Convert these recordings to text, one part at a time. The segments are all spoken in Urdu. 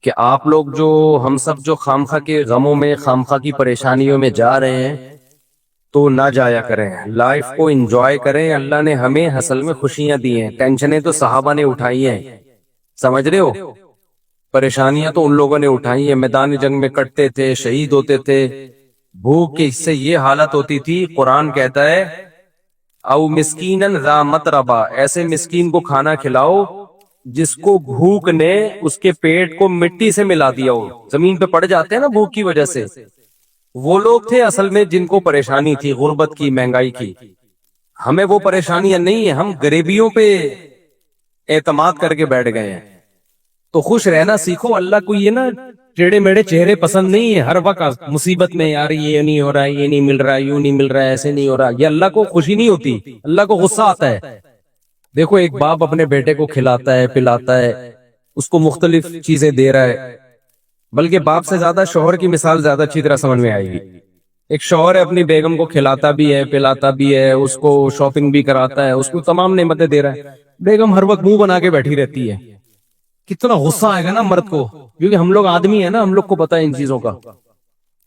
کہ آپ لوگ جو ہم سب جو خامخواہ کے غموں میں خامخواہ کی پریشانیوں میں جا رہے ہیں تو نہ جایا کریں، لائف کو انجوائے کریں۔ اللہ نے ہمیں اصل میں خوشیاں دی ہیں، ٹینشنیں تو صحابہ نے اٹھائی ہیں، سمجھ رہے ہو؟ پریشانیاں تو ان لوگوں نے اٹھائی ہیں، میدان جنگ میں کٹتے تھے، شہید ہوتے تھے، بھوک کے اس سے یہ حالت ہوتی تھی۔ قرآن کہتا ہے او مسکینن ذا متربہ، ایسے مسکین کو کھانا کھلاؤ جس کو بھوک نے اس کے پیٹ کو مٹی سے ملا دیا ہو، زمین پہ پڑ جاتے ہیں نا بھوک کی وجہ سے۔ وہ لوگ تھے اصل میں جن کو پریشانی تھی، غربت کی، مہنگائی کی۔ ہمیں وہ پریشانیاں نہیں ہیں، ہم غریبیوں پہ اعتماد کر کے بیٹھ گئے ہیں۔ تو خوش رہنا سیکھو۔ اللہ کو یہ نا ٹیڑے میڑے چہرے پسند نہیں ہے، ہر وقت مصیبت میں یار یہ نہیں ہو رہا ہے، یہ نہیں مل رہا ہے، یوں نہیں مل رہا ہے، ایسے نہیں ہو رہا، یہ اللہ کو خوشی نہیں ہوتی، اللہ کو غصہ آتا ہے۔ دیکھو ایک باپ اپنے بیٹے کو کھلاتا ہے، پلاتا ہے، اس کو مختلف چیزیں دے رہا ہے، بلکہ باپ سے زیادہ شوہر کی مثال زیادہ اچھی طرح سمجھ میں آئے گی۔ ایک شوہر اپنی بیگم کو کھلاتا بھی ہے، پلاتا بھی ہے، اس کو شاپنگ بھی کراتا ہے، اس کو تمام نعمتیں دے رہا ہے، بیگم ہر وقت منہ بنا کے بیٹھی رہتی ہے۔ کتنا غصہ آئے گا نا مرد کو، کیونکہ ہم لوگ آدمی ہیں نا، ہم لوگ کو پتا ہے ان چیزوں کا۔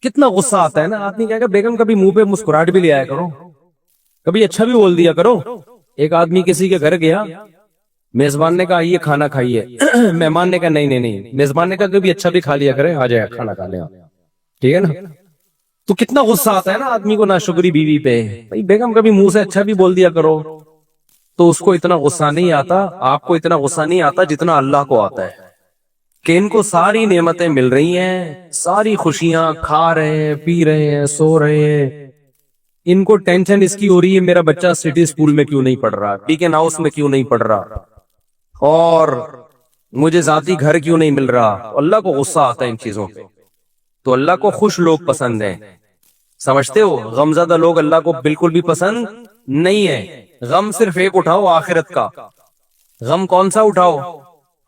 کتنا غصہ آتا ہے نا، آدمی کہے گا بیگم کبھی منہ پہ مسکراہٹ بھی لے آیا کرو، کبھی اچھا بھی بول دیا کرو۔ ایک آدمی کسی کے گھر گیا، میزبان نے کہا یہ کھانا کھائیے، مہمان نے کہا نہیں، میزبان نے کہا کبھی اچھا بھی کھا لیا کرے، آ جائے کھانا کھا لیں، ٹھیک ہے نا۔ تو کتنا غصہ آتا ہے نا آدمی کو ناشکری بیوی پہ، بھائی بیگم کبھی منہ سے اچھا بھی بول دیا کرو، تو اس کو اتنا غصہ نہیں آتا، آپ کو اتنا غصہ نہیں آتا جتنا اللہ کو آتا ہے کہ ان کو ساری نعمتیں مل رہی ہیں، ساری خوشیاں، کھا رہے ہیں، پی رہے ہیں، سو رہے ہیں، ان کو ٹینشن اس کی ہو رہی ہے میرا بچہ سٹی اسکول میں کیوں نہیں پڑھ رہا، ڈیکن ہاؤس میں کیوں نہیں پڑھ رہا، اور مجھے ذاتی گھر کیوں نہیں مل رہا۔ اللہ کو غصہ آتا ہے ان چیزوں پہ۔ تو اللہ کو خوش لوگ پسند ہیں، سمجھتے ہو؟ غمزدہ لوگ اللہ کو بالکل بھی پسند نہیں ہے۔ غم صرف ایک اٹھاؤ، آخرت کا۔ غم کون سا اٹھاؤ؟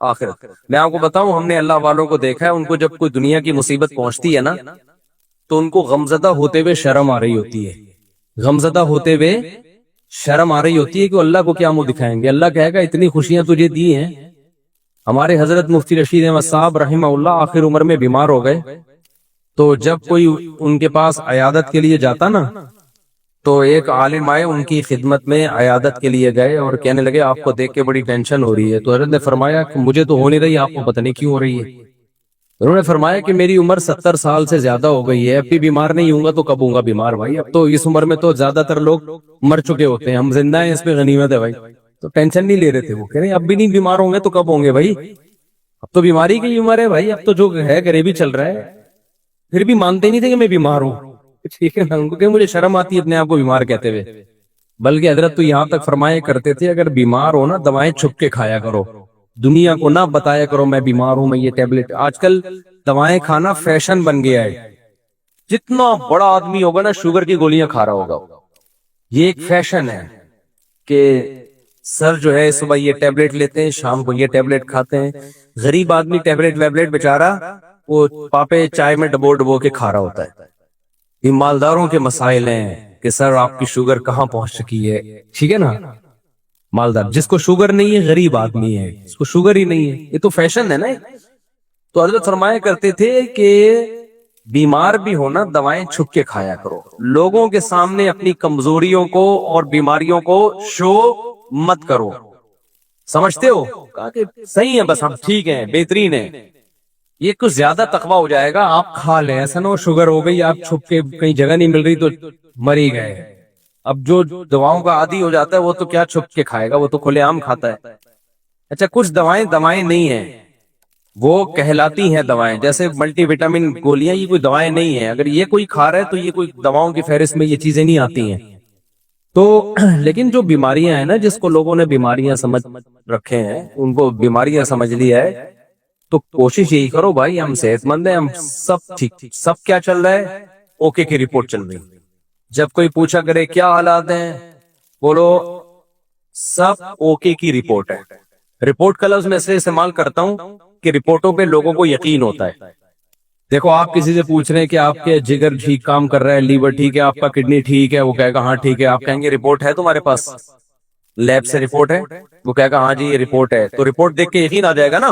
آخرت۔ میں آپ کو بتاؤں، ہم نے اللہ والوں کو دیکھا ہے، ان کو جب کوئی دنیا کی مصیبت پہنچتی ہے نا تو ان کو غمزدہ ہوتے ہوئے شرم آ رہی ہوتی ہے، غمزدہ ہوتے ہوئے شرم آ رہی ہوتی ہے کہ اللہ کو کیا منہ دکھائیں گے۔ اللہ کہے گا اتنی خوشیاں تجھے دی ہیں۔ ہمارے حضرت مفتی رشید احمد صاحب رحمہ اللہ آخر عمر میں بیمار ہو گئے، تو جب کوئی ان کے پاس عیادت کے لیے جاتا نا تو ایک عالم آئے ان کی خدمت میں، عیادت کے لیے گئے اور کہنے لگے آپ کو دیکھ کے بڑی ٹینشن ہو رہی ہے۔ تو حضرت نے فرمایا کہ مجھے تو ہو نہیں رہی، آپ کو پتہ نہیں کیوں ہو رہی ہے۔ انہوں نے فرمایا کہ میری عمر 70 سال سے زیادہ ہو گئی ہے، اب بھی بیمار نہیں ہوں گا تو کب ہوں گا بیمار بھائی؟ اب تو اس عمر میں تو زیادہ تر لوگ مر چکے ہوتے ہیں، ہم زندہ ہیں، اس پہ غنیمت ہے بھائی۔ تو ٹینشن نہیں لے رہے تھے وہ، کہہ رہے ہیں اب بھی نہیں بیمار ہوں گے تو کب ہوں گے بھائی؟ اب تو بیماری کی عمر ہے بھائی، اب تو جو ہے غریبی چل رہا ہے۔ پھر بھی مانتے نہیں تھے کہ میں بیمار ہوں، ٹھیک ہے نا، ان کو کہ مجھے شرم آتی ہے اپنے آپ کو بیمار کہتے ہوئے۔ بلکہ حضرت تو یہاں تک فرمایا کرتے تھے اگر بیمار ہو نا دوائیں چھپ کے کھایا کرو، دنیا کو نہ بتایا کرو میں بیمار ہوں، میں یہ ٹیبلٹ۔ آج کل دوائیں کھانا فیشن بن گیا ہے، جتنا بڑا آدمی ہوگا نا شوگر کی گولیاں کھا رہا ہوگا۔ یہ ایک فیشن ہے کہ سر جو ہے صبح یہ ٹیبلٹ لیتے ہیں، شام کو یہ ٹیبلٹ کھاتے ہیں۔ غریب آدمی ٹیبلٹ ویبلٹ بیچارہ وہ پاپے چائے میں ڈبو ڈبو کے کھا رہا ہوتا ہے۔ یہ مالداروں کے مسائل ہیں کہ سر آپ کی شوگر کہاں پہنچ چکی ہے، ٹھیک ہے نا۔ مالدار، جس کو شوگر نہیں ہے غریب آدمی ہے، اس کو شوگر ہی نہیں ہے، یہ تو فیشن ہے نا۔ تو حضرت فرمایا کرتے تھے کہ بیمار بھی ہونا دوائیں چھپ کے کھایا کرو، لوگوں کے سامنے اپنی کمزوریوں کو اور بیماریوں کو شو مت کرو، سمجھتے ہو؟ کہا کہ صحیح ہے، بس ہم ٹھیک ہیں، بہترین ہیں۔ یہ کچھ زیادہ تقویٰ ہو جائے گا، آپ کھا لیں، ایسا نہ ہو شوگر ہو گئی آپ چھپ کے کہیں جگہ نہیں مل رہی تو مر ہی گئے۔ اب جو دواؤں کا عادی ہو جاتا ہے وہ تو کیا چھپ کے کھائے گا، وہ تو کھلے عام کھاتا ہے۔ اچھا کچھ دوائیں نہیں ہیں، وہ کہلاتی ہیں دوائیں، جیسے ملٹی وٹامن گولیاں، یہ کوئی دوائیں نہیں ہیں۔ اگر یہ کوئی کھا رہا ہے تو یہ کوئی دواؤں کی فہرست میں یہ چیزیں نہیں آتی ہیں۔ تو لیکن جو بیماریاں ہیں نا، جس کو لوگوں نے بیماریاں سمجھ رکھے ہیں، ان کو بیماریاں سمجھ لیا ہے، تو کوشش یہی کرو بھائی ہم صحت مند ہیں، ہم سب ٹھیک، سب کیا چل رہا ہے، اوکے کی رپورٹ چل رہی۔ جب کوئی پوچھا کرے کیا حالات ہیں، بولو سب اوکے کی رپورٹ ہے۔ رپورٹ کا لفظ میں اس لیے استعمال کرتا ہوں کہ رپورٹوں پہ لوگوں کو یقین ہوتا ہے۔ دیکھو آپ کسی سے پوچھ رہے ہیں کہ آپ کے جگر ٹھیک کام کر رہا ہے، لیور ٹھیک ہے، آپ کا کڈنی ٹھیک ہے، وہ کہے گا ہاں ٹھیک ہے، آپ کہیں گے رپورٹ ہے تمہارے پاس، لیب سے رپورٹ ہے، وہ کہے گا ہاں جی یہ رپورٹ ہے، تو رپورٹ دیکھ کے یقین آ جائے گا نا۔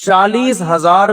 40,000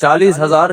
40,000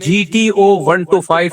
GTO 125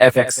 FX।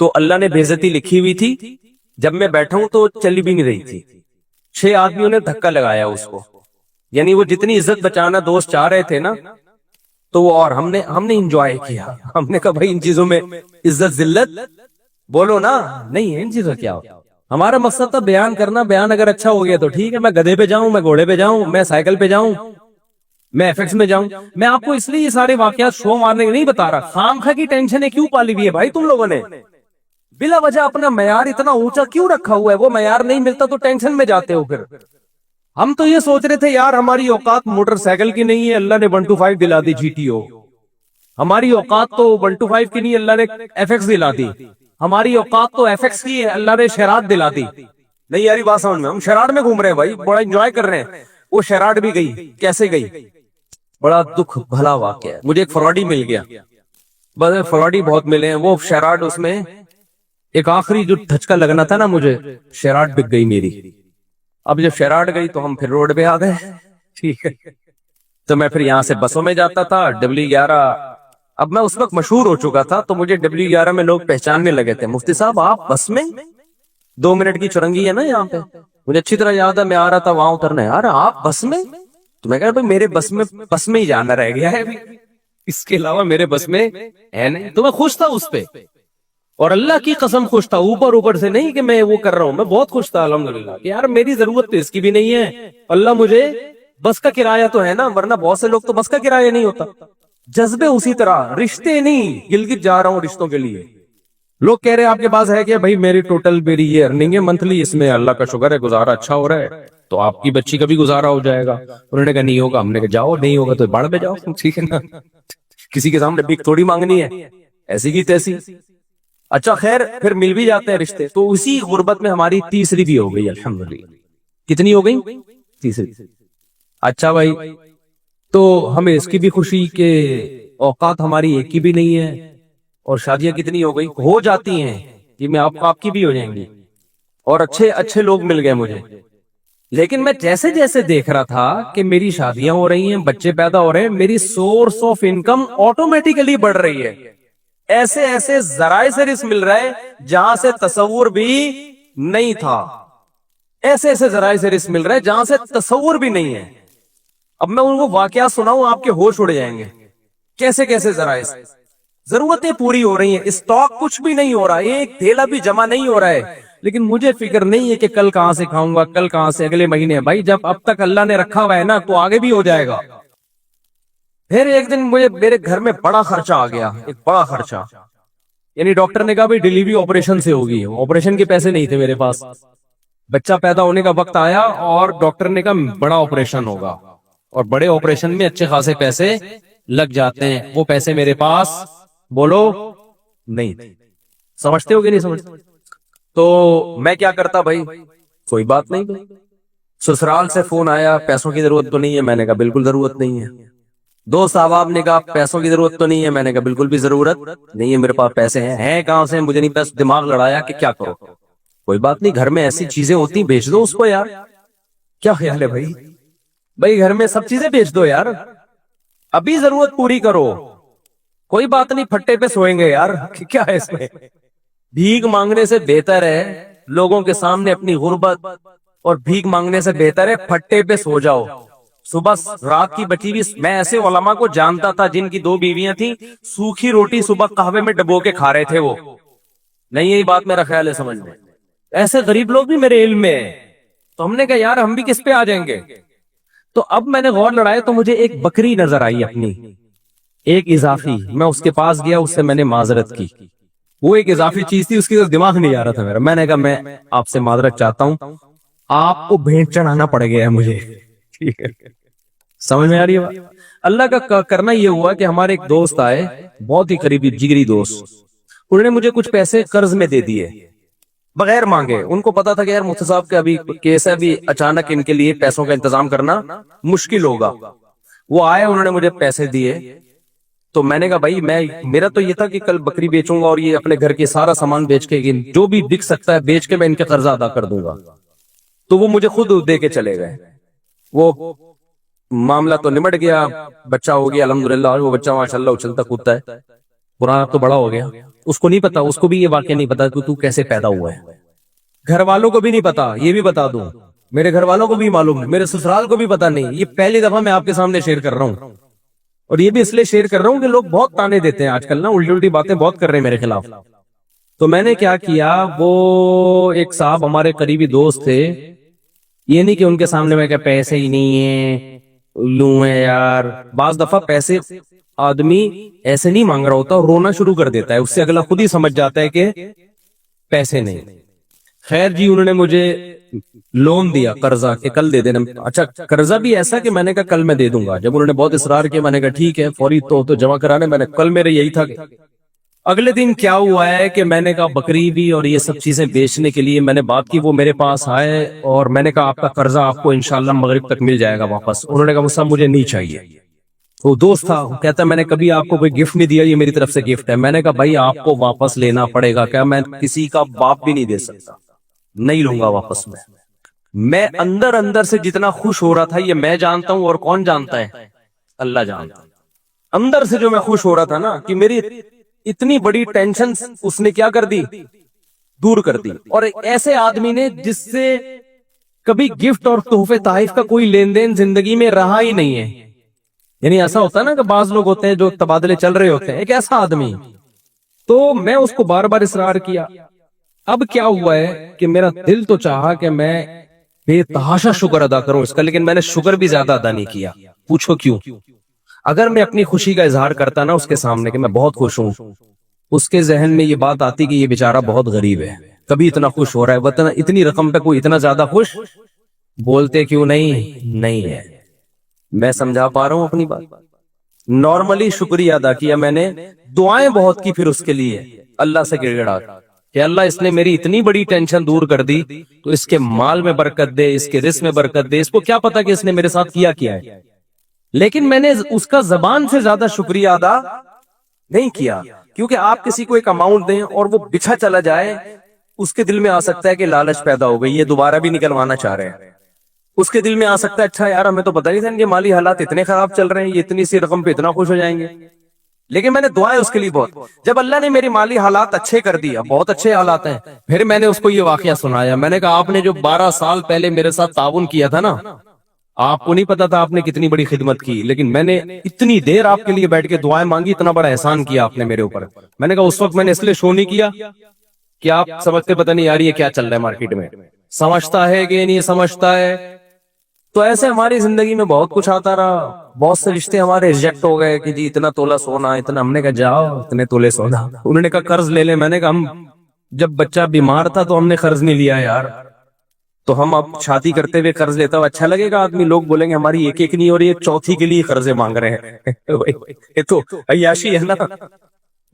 تو اللہ نے بےعزتی لکھی ہوئی تھی. جب میں بیٹھا ہوں تو چلی بھی نہیں رہی تھی. 6 آدمیوں نے دھکا لگایا اس کو. یعنی وہ جتنی عزت بچانا دوست چاہ رہے تھے نا, تو وہ, اور ہم نے انجوائے کیا. ہم نے کہا بھائی ان چیزوں میں عزت ذلت بولو نا, نہیں ہے ان چیزوں کیا ہو. ہمارا مقصد تھا بیان کرنا. بیان اگر اچھا ہو گیا تو ٹھیک ہے, میں گدھے پہ جاؤں, میں گھوڑے پہ جاؤں, میں سائیکل پہ جاؤں, میں ایف ایکس میں جاؤں. میں آپ کو اس لیے یہ سارے واقعات شو مارنے کے نہیں بتا رہا. خامخواہ کی ٹینشنیں کیوں پالی ہوئی ہے بھائی تم لوگوں نے؟ بلا وجہ اپنا معیار اتنا اونچا کیوں رکھا ہوا ہے؟ وہ معیار نہیں ملتا تو ٹینشن میں جاتے ہو. پھر ہم تو یہ سوچ رہے تھے یار ہماری اوقات موٹر سائیکل کی نہیں ہے, اللہ نے 125 دلا دی جی ٹی او. ہماری اوقات تو 125 کی نہیں, اللہ نے ایف ایکس دلا دی. ہماری اوقات تو ایف ایکس کی ہے, اللہ نے شیراٹ دلا دی. نہیں یاری بات سمجھ میں, ہم شیراٹ میں گھوم رہے ہیں بھائی, بڑا انجوائے کر رہے ہیں. وہ شیراٹ بھی گئی, کیسے گئی؟ بڑا دکھ بھلا واقعہ ہے. مجھے ایک فراڈی مل گیا, بس فراڈی بہت ملے ہیں. وہ شیراٹ, اس میں ایک آخری جو دھچکا لگنا تھا نا مجھے, شیراٹ بک گئی میری. اب جب شیراٹ گئی تو ہم پھر روڈ پہ آ گئے. ٹھیک ہے, تو میں پھر یہاں سے بسوں میں جاتا تھا. W11, اب میں اس وقت مشہور ہو چکا تھا تو مجھے W11 میں لوگ پہچاننے لگے تھے. مفتی صاحب آپ بس میں, 2 منٹ کی چرنگی ہے نا یہاں پہ, مجھے اچھی طرح یاد ہے. میں آ رہا تھا وہاں اترنے, یار آپ بس میں؟ تو میں کہا بھائی میرے بس میں ہی جانا رہ گیا ہے, اس کے علاوہ میرے بس میں ہے نہیں. تو میں خوش تھا اس پہ, اور اللہ کی قسم خوش تھا, اوپر سے نہیں کہ میں وہ کر رہا ہوں. میں بہت خوش تھا الحمدللہ کہ یار میری ضرورت تو اس کی بھی نہیں ہے, اللہ مجھے بس کا کرایہ تو ہے نا, ورنہ بہت سے لوگ تو بس کا کرایہ نہیں ہوتا. جذبے اسی طرح, رشتے نہیں. گلگت جا رہا ہوں رشتوں کے لیے. لوگ کہہ رہے ہیں آپ کے پاس ہے کیا؟ بھائی میری ٹوٹل میری یہ ارننگ ہے منتھلی, اس میں اللہ کا شکر ہے گزارا اچھا ہو رہا ہے, تو آپ کی بچی کا بھی گزارا ہو جائے گا. انہوں نے کہا نہیں ہوگا. ہم نے کہا جاؤ, نہیں ہوگا تو باڑ پہ جاؤ. ٹھیک ہے نا, کسی کے سامنے بھیک تھوڑی مانگنی ہے, ایسی کی تیسی. اچھا خیر, پھر مل بھی جاتے ہیں رشتے. تو اسی غربت میں ہماری تیسری بھی ہو گئی الحمدللہ. کتنی ہو گئی؟ تیسری. اچھا بھائی, تو ہمیں اس کی بھی خوشی کہ اوقات ہماری ایک کی بھی نہیں ہے, اور شادیاں کتنی ہو گئی, ہو جاتی ہیں یہ میں آپ کی بھی ہو جائیں گی, اور اچھے لوگ مل گئے مجھے. لیکن میں جیسے جیسے دیکھ رہا تھا کہ میری شادیاں ہو رہی ہیں, بچے پیدا ہو رہے ہیں, میری سورس آف انکم آٹومیٹیکلی بڑھ رہی ہے. ایسے ذرائع سے رزق مل رہا ہے جہاں سے تصور بھی نہیں تھا. ایسے ذرائع سے رزق مل رہا ہے جہاں سے تصور بھی نہیں ہے. اب میں ان کو واقعات سناؤں, آپ کے ہوش اڑ جائیں گے. کیسے ذرائع سے ضرورتیں پوری ہو رہی ہیں, اسٹاک کچھ بھی نہیں ہو رہا, ایک تھیلا بھی جمع نہیں ہو رہا ہے. لیکن مجھے فکر نہیں ہے کہ کل کہاں سے کھاؤں گا, کل کہاں سے, اگلے مہینے. بھائی جب اب تک اللہ نے رکھا ہوا ہے نا تو آگے بھی ہو جائے گا. پھر ایک دن مجھے میرے گھر میں بڑا خرچہ آ گیا, ایک بڑا خرچہ. یعنی ڈاکٹر نے کہا بھائی ڈیلیوری آپریشن سے ہوگی. آپریشن کے پیسے نہیں تھے میرے پاس. بچہ پیدا ہونے کا وقت آیا اور ڈاکٹر نے کہا بڑا آپریشن ہوگا, اور بڑے آپریشن میں اچھے خاصے پیسے لگ جاتے ہیں. وہ پیسے میرے پاس بولو نہیں تھے. سمجھتے ہو کہ نہیں سمجھتے؟ تو میں کیا کرتا بھائی, کوئی بات نہیں. سسرال سے فون آیا, پیسوں کی ضرورت تو نہیں ہے. میں نے کہا بالکل ضرورت نہیں ہے. دوست احباب نے کہا پیسوں کی ضرورت تو نہیں ہے. میں نے کہا بالکل بھی ضرورت نہیں ہے, میرے پاس پیسے ہیں کہاں سے, مجھے نہیں. بس دماغ لڑایا کہ کیا کرو. کوئی بات نہیں, گھر میں ایسی چیزیں ہوتی ہیں بیچ دو اس کو یار. کیا خیال ہے بھائی؟ بھائی گھر میں سب چیزیں بیچ دو یار, ابھی ضرورت پوری کرو. کوئی بات نہیں, پھٹے پہ سوئیں گے یار, کیا ہے اس میں. بھیک مانگنے سے بہتر ہے لوگوں کے سامنے اپنی غربت, اور بھیک مانگنے سے بہتر ہے پھٹے پہ سو جاؤ. صبح رات کی بچی بھی, میں ایسے علماء کو جانتا تھا جن کی 2 بیویاں تھیں, سوکھی روٹی صبح قہوے میں ڈبو کے کھا رہے تھے وہ. نہیں یہی بات میرا خیال ہے سمجھ میں. ایسے غریب لوگ بھی میرے علم میں ہیں. تو ہم نے کہا یار ہم بھی کس پہ آ جائیں گے. تو اب میں نے غور لڑایا تو مجھے ایک بکری نظر آئی اپنی, ایک اضافی. میں اس کے پاس گیا, اس سے میں نے معذرت کی. وہ ایک اضافی چیز تھی, اس کی دماغ نہیں آ رہا تھا میرا. میں نے کہا میں آپ سے معذرت چاہتا ہوں, آپ کو بھینٹ چڑھانا پڑ گیا ہے مجھے. ٹھیک ہے, سمجھ میں آ رہی ہے بات؟ اللہ کا کرنا یہ ہوا کہ ہمارے ایک دوست آئے, بہت ہی قریبی جگری دوست. انہوں نے مجھے کچھ پیسے قرض میں دے دیے بغیر مانگے. ان کو پتا تھا کہ یار مفتی صاحب کا ابھی کیس ہے, ابھی اچانک ان کے لیے پیسوں کا انتظام کرنا مشکل ہوگا. وہ آئے, انہوں نے مجھے پیسے دیے. تو میں نے کہا بھائی میرا تو یہ تھا کہ کل بکری بیچوں گا اور یہ اپنے گھر کے سارا سامان بیچ کے, جو بھی بک سکتا ہے بیچ کے میں ان کے قرضہ ادا کر دوں گا. تو وہ مجھے خود دے کے چلے گئے. وہ معاملہ تو نمٹ گیا, بچہ ہو گیا الحمدللہ. وہ بچہ ماشاءاللہ اچھلتا کودتا ہے, پرانا تو بڑا ہو گیا. اس کو نہیں پتا, اس کو بھی یہ واقعہ نہیں پتا کہ تو کیسے پیدا ہوا ہے. گھر والوں کو بھی نہیں پتا, یہ بھی بتا دوں, میرے گھر والوں کو بھی معلوم نہیں, میرے سسرال کو بھی پتا نہیں. یہ پہلی دفعہ میں آپ کے سامنے شیئر کر رہا ہوں, اور یہ بھی اس لیے شیئر کر رہا ہوں کہ لوگ بہت تانے دیتے ہیں آج کل نا, الٹی الٹی باتیں بہت کر رہے ہیں میرے خلاف. تو میں نے کیا کیا, وہ ایک صاحب ہمارے قریبی دوست تھے, یہ نہیں کہ ان کے سامنے میں کہ پیسے ہی نہیں ہیں, لوں ہے یار. بعض دفعہ پیسے آدمی ایسے نہیں مانگ رہا ہوتا, رونا شروع کر دیتا ہے, اس سے اگلا خود ہی سمجھ جاتا ہے کہ پیسے نہیں. خیر جی, انہوں نے مجھے لون دیا, قرضہ, کہ کل دے دینا. اچھا, قرضہ بھی ایسا کہ میں نے کہا کل میں دے دوں گا. جب انہوں نے بہت اصرار کیا, میں نے کہا ٹھیک ہے, فوری تو جمع کرانے. میں نے کل, میرے یہی تھا. اگلے دن کیا ہوا ہے کہ میں نے کہا بکری بھی اور یہ سب چیزیں بیچنے کے لیے میں نے بات کی. وہ میرے پاس آئے اور میں نے کہا آپ کا قرضہ آپ کو انشاءاللہ مغرب تک مل جائے گا واپس. انہوں نے کہا صاحب مجھے نہیں چاہیے. وہ دوست تھا, وہ کہتا میں نے کبھی آپ کو کوئی گفٹ نہیں دیا, یہ میری طرف سے گفٹ ہے. میں نے کہا بھائی آپ کو واپس لینا پڑے گا. کیا میں کسی کا باپ بھی نہیں دے سکتا, نہیں لوں گا واپس. میں اندر اندر سے جتنا خوش ہو رہا تھا یہ میں جانتا ہوں, اور کون جانتا ہے؟ اللہ جانتا ہے. اندر سے جو میں خوش ہو رہا تھا نا, کہ میری اتنی بڑی ٹینشن اس نے کیا کر دی, دور کر دی. اور ایسے آدمی نے جس سے کبھی گفٹ اور تحفے تحائف کا کوئی لین دین زندگی میں رہا ہی نہیں ہے. یعنی ایسا ہوتا ہے نا کہ بعض لوگ ہوتے ہیں جو تبادلے چل رہے ہوتے ہیں, ایک ایسا آدمی. تو میں اس کو بار بار اصرار کیا. اب کیا ہوا ہے کہ میرا دل تو چاہا کہ میں بے تحاشا شکر ادا کروں اس کا, لیکن میں نے شکر بھی زیادہ ادا نہیں کیا. پوچھو کیوں؟ اگر میں اپنی خوشی کا اظہار کرتا نا اس کے سامنے کہ میں بہت خوش ہوں, اس کے ذہن میں یہ بات آتی کہ یہ بیچارہ بہت غریب ہے, کبھی اتنا خوش ہو رہا ہے, وطن اتنی رقم پہ کوئی اتنا زیادہ خوش بولتے کیوں نہیں ہے. میں سمجھا پا رہا ہوں اپنی بات. نارملی شکریہ ادا کیا میں نے, دعائیں بہت کی پھر اس کے لیے, اللہ سے گڑ گڑا کہ اللہ اس نے میری اتنی بڑی ٹینشن دور کر دی, تو اس کے مال میں برکت دے, اس کے رزق میں برکت دے. اس کو کیا پتا کہ اس نے میرے ساتھ کیا ہے, لیکن میں نے اس کا زبان سے زیادہ شکریہ ادا نہیں کیا. کیونکہ آپ کسی کو ایک اماؤنٹ دیں اور وہ بچھا چلا جائے, اس کے دل میں آ سکتا ہے کہ لالچ پیدا ہو گئی, یہ دوبارہ بھی نکلوانا چاہ رہے ہیں. اس کے دل میں آ سکتا ہے اچھا یار ہمیں تو پتہ نہیں تھا ان کے مالی حالات اتنے خراب چل رہے ہیں, یہ اتنی سی رقم پہ اتنا خوش ہو جائیں گے. لیکن میں نے دعائیں اس کے لیے بہت. جب اللہ نے میری مالی حالات اچھے کر دیا, بہت اچھے حالات ہیں, پھر میں نے اس کو یہ واقعہ سنایا. میں نے کہا آپ نے جو 12 سال پہلے میرے ساتھ تعاون کیا تھا نا, آپ کو نہیں پتا تھا آپ نے کتنی بڑی خدمت کی, لیکن میں نے اتنی دیر آپ کے لیے بیٹھ کے دعائیں مانگی, اتنا بڑا احسان کیا آپ نے میرے اوپر. میں نے کہا اس وقت میں نے اس لیے شو نہیں کیا کہ آپ سمجھتے پتہ نہیں یار یہ کیا چل رہا ہے مارکیٹ میں, سمجھتا ہے کہ نہیں سمجھتا ہے. تو ایسے ہماری زندگی میں بہت کچھ آتا رہا, بہت سے رشتے ہمارے ریجیکٹ ہو گئے کہ جی اتنا تولہ سونا, اتنا. ہم نے کہا جاؤ اتنے تولے سونا. انہوں نے کہا قرض لے لیں. میں نے کہا ہم جب بچہ بیمار تھا تو ہم نے قرض نہیں لیا یار, تو ہم اب شادی کرتے ہوئے قرض لیتا ہو اچھا لگے گا؟ آدمی لوگ بولیں گے ہماری ایک ایک نہیں ہو رہی ہے, چوتھی کے لیے قرضے مانگ رہے ہیں. یہ تو عیاشی ہے نا,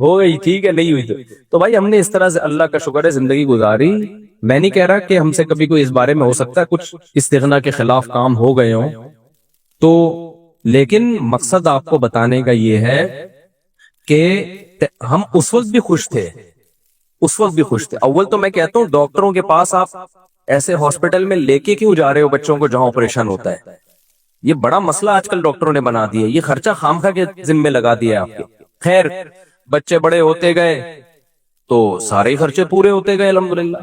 ہو گئی ٹھیک ہے, نہیں ہوئی تو بھائی ہم نے اس طرح سے اللہ کا شکر ہے زندگی گزاری. میں نہیں کہہ رہا کہ ہم سے کبھی کوئی اس بارے میں ہو سکتا ہے کچھ استغنا کے خلاف کام ہو گئے ہوں تو, لیکن مقصد آپ کو بتانے کا یہ ہے کہ ہم اس وقت بھی خوش تھے, اس وقت بھی خوش تھے. اول تو میں کہتا ہوں ڈاکٹروں کے پاس آپ ایسے ہاسپٹل میں لے کے کیوں جا رہے ہو بچوں کو جہاں آپریشن ہوتا ہے؟ یہ بڑا مسئلہ آج کل ڈاکٹروں نے بنا دیا, یہ خرچہ خامخواہ کے ذمہ لگا دیا آپ کے. خیر بچے بڑے ہوتے گئے تو سارے ہی خرچے پورے ہوتے گئے الحمدللہ.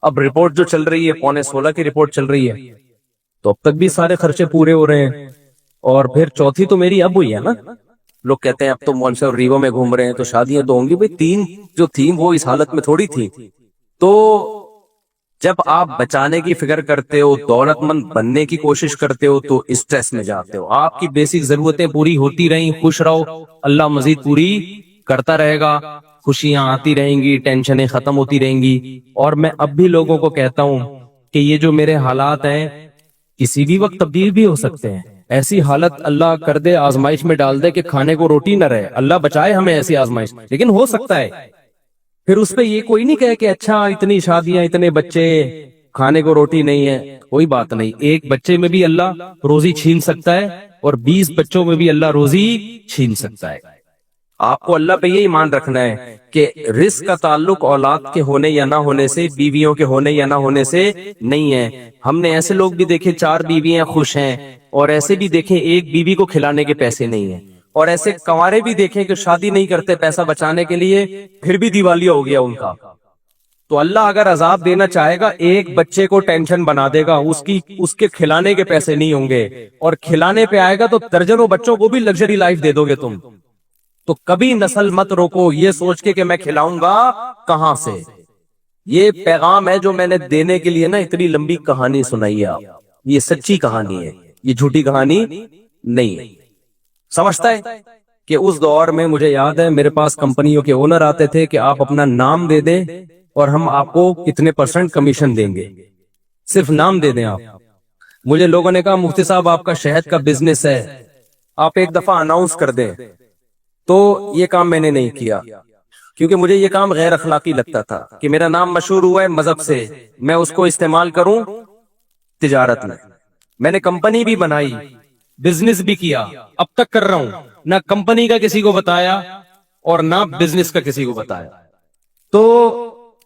اب رپورٹ جو چل رہی ہے 15.16 کی رپورٹ چل رہی ہے, تو اب تک بھی سارے خرچے پورے ہو رہے ہیں. اور پھر چوتھی تو میری اب ہوئی ہے نا. لوگ کہتے ہیں اب تو مول سے اور ریو میں گھوم رہے ہیں تو شادیاں تو ہوں گی. بھائی 3 جو تھیں وہ اس حالت میں تھوڑی تھی. تو جب آپ بچانے کی فکر کرتے ہو, دولت مند بننے کی کوشش کرتے ہو, تو اسٹریس میں جاتے ہو. آپ کی بیسک ضرورتیں پوری ہوتی رہیں, خوش رہو, اللہ مزید پوری کرتا رہے گا, خوشیاں آتی رہیں گی, ٹینشنیں ختم ہوتی رہیں گی. اور میں اب بھی لوگوں کو کہتا ہوں کہ یہ جو میرے حالات ہیں کسی بھی وقت تبدیل بھی ہو سکتے ہیں. ایسی حالت اللہ کر دے, آزمائش میں ڈال دے کہ کھانے کو روٹی نہ رہے, اللہ بچائے ہمیں ایسی آزمائش, لیکن ہو سکتا ہے. پھر اس پہ یہ کوئی نہیں کہے کہ اچھا اتنی شادیاں, اتنے بچے, کھانے کو روٹی نہیں ہے. کوئی بات نہیں, ایک بچے میں بھی اللہ روزی چھین سکتا ہے اور 20 بچوں میں بھی اللہ روزی چھین سکتا ہے. آپ کو اللہ پہ یہ ایمان رکھنا ہے کہ رزق کا تعلق اولاد کے ہونے یا نہ ہونے سے, بیویوں کے ہونے یا نہ ہونے سے نہیں ہے. ہم نے ایسے لوگ بھی دیکھے 4 بیویاں خوش ہیں, اور ایسے بھی دیکھے ایک بیوی کو کھلانے کے پیسے نہیں ہیں. اور ایسے کنوارے بھی دیکھیں کہ شادی نہیں کرتے پیسہ بچانے کے لیے، پھر بھی دیوالیہ ہو گیا ان کا. تو اللہ اگر عذاب دینا چاہے گا، ایک بچے کو ٹینشن بنا دے گا، اس کے کھلانے کے پیسے نہیں ہوں گے، اور کھلانے پہ آئے گا تو درجنوں بچوں کو بھی لگژری لائف دے دو گے تم. تو کبھی نسل مت روکو یہ سوچ کے کہ میں کھلاؤں گا کہاں سے. یہ پیغام ہے جو میں نے دینے کے لیے نا اتنی لمبی کہانی سنائی ہے. آپ یہ سچی کہانی ہے، یہ جھوٹی کہانی نہیں ہے. سمجھتا ہے کہ اس دور میں مجھے یاد ہے میرے پاس کمپنیوں کے اونر آتے تھے کہ آپ اپنا نام دے دیں اور ہم آپ کو کتنے % کمیشن دیں گے، صرف نام دے دیں آپ. مجھے لوگوں نے کہا مفتی صاحب آپ کا شہد کا بزنس ہے، آپ ایک دفعہ اناؤنس کر دیں. تو یہ کام میں نے نہیں کیا کیونکہ مجھے یہ کام غیر اخلاقی لگتا تھا کہ میرا نام مشہور ہوا ہے مذہب سے، میں اس کو استعمال کروں تجارت میں. میں نے کمپنی بھی بنائی، بزنس بھی کیا، اب تک کر رہا ہوں، نہ کمپنی کا کسی کو بتایا اور نہ بزنس کا کسی کو بتایا. تو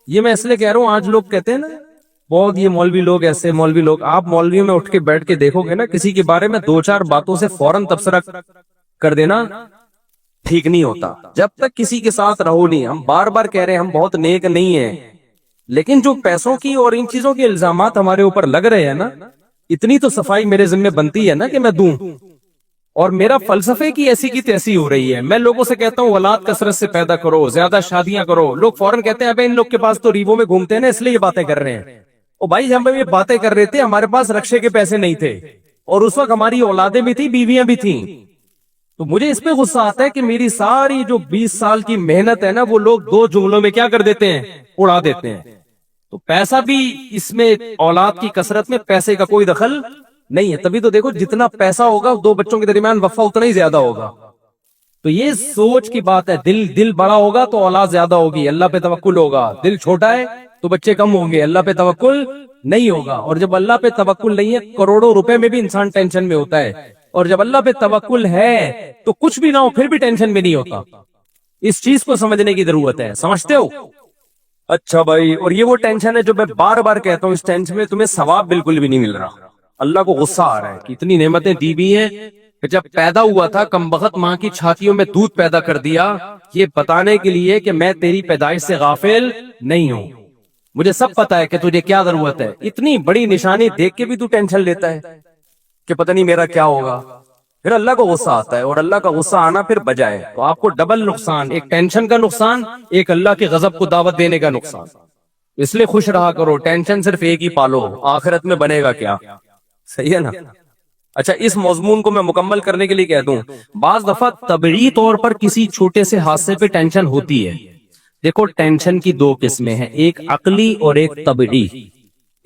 یہ میں اس لیے کہہ رہا ہوں، آج لوگ کہتے ہیں نا بہت یہ مولوی لوگ ایسے، مولوی لوگ، آپ مولویوں میں اٹھ کے بیٹھ کے دیکھو گے نا کسی کے بارے میں 2-4 باتوں سے فوراً تبصرہ کر دینا ٹھیک نہیں ہوتا. جب تک کسی کے ساتھ رہو نہیں، ہم بار بار کہہ رہے ہیں ہم بہت نیک نہیں ہیں، لیکن جو پیسوں کی اور ان چیزوں کے الزامات ہمارے اوپر لگ رہے ہیں نا، اتنی تو صفائی میرے ذمہ بنتی ہے نا کہ میں دوں. اور میرا فلسفے کی ایسی کی تیسی ہو رہی ہے. میں لوگوں سے کہتا ہوں اولاد کثرت سے پیدا کرو، زیادہ شادیاں کرو. لوگ فوراً کہتے ہیں ابے ان لوگ کے پاس تو ریووں میں گھومتے ہیں نا اس لیے یہ باتیں کر رہے ہیں. او بھائی ہم یہ باتیں کر رہے تھے، ہمارے پاس رکشے کے پیسے نہیں تھے اور اس وقت ہماری اولادیں بھی تھی، بیویاں بھی تھیں. تو مجھے اس پہ غصہ آتا ہے کہ میری ساری جو 20 سال کی محنت ہے نا وہ لوگ 2 جملوں میں کیا کر دیتے ہیں، اڑا دیتے ہیں. تو پیسہ بھی اس میں، اولاد کی کثرت میں پیسے کا کوئی دخل نہیں ہے. تبھی تو دیکھو جتنا پیسہ ہوگا 2 بچوں کے درمیان وفا اتنا ہی زیادہ ہوگا. تو یہ سوچ کی بات ہے. دل بڑا ہوگا تو اولاد زیادہ ہوگی، اللہ پہ توکل ہوگا. دل چھوٹا ہے تو بچے کم ہوں گے، اللہ پہ توکل نہیں ہوگا. اور جب اللہ پہ توکل نہیں ہے، کروڑوں روپے میں بھی انسان ٹینشن میں ہوتا ہے. اور جب اللہ پہ توکل ہے تو کچھ بھی نہ ہو پھر بھی ٹینشن میں نہیں ہوتا. اس چیز کو سمجھنے کی ضرورت ہے. سمجھتے ہو؟ اچھا بھائی، اور یہ وہ ٹینشن ہے جو میں بار بار کہتا ہوں، اس ٹینشن میں تمہیں ثواب بالکل بھی نہیں مل رہا. اللہ کو غصہ آ رہا ہے کہ اتنی نعمتیں دی بھی ہیں کہ جب پیدا ہوا تھا کمبخت ماں کی چھاتیوں میں دودھ پیدا کر دیا، یہ بتانے کے لیے کہ میں تیری پیدائش سے غافل نہیں ہوں، مجھے سب پتا ہے کہ تجھے کیا ضرورت ہے. اتنی بڑی نشانی دیکھ کے بھی تو ٹینشن لیتا ہے کہ پتہ نہیں میرا کیا ہوگا. پھر اللہ کو غصہ آتا ہے، اور اللہ کا غصہ آنا پھر بجائے تو آپ کو ڈبل نقصان، ایک ٹینشن کا نقصان، ایک اللہ کے غضب کو دعوت دینے کا نقصان. اس لیے خوش رہا کرو، ٹینشن صرف ایک ہی پالو، آخرت میں بنے گا کیا. صحیح ہے نا؟ اچھا، اس موضوع کو میں مکمل کرنے کے لیے کہہ دوں، بعض دفعہ طبعی طور پر کسی چھوٹے سے حادثے پہ ٹینشن ہوتی ہے. دیکھو ٹینشن کی 2 قسمیں ہیں، ایک عقلی اور ایک طبعی.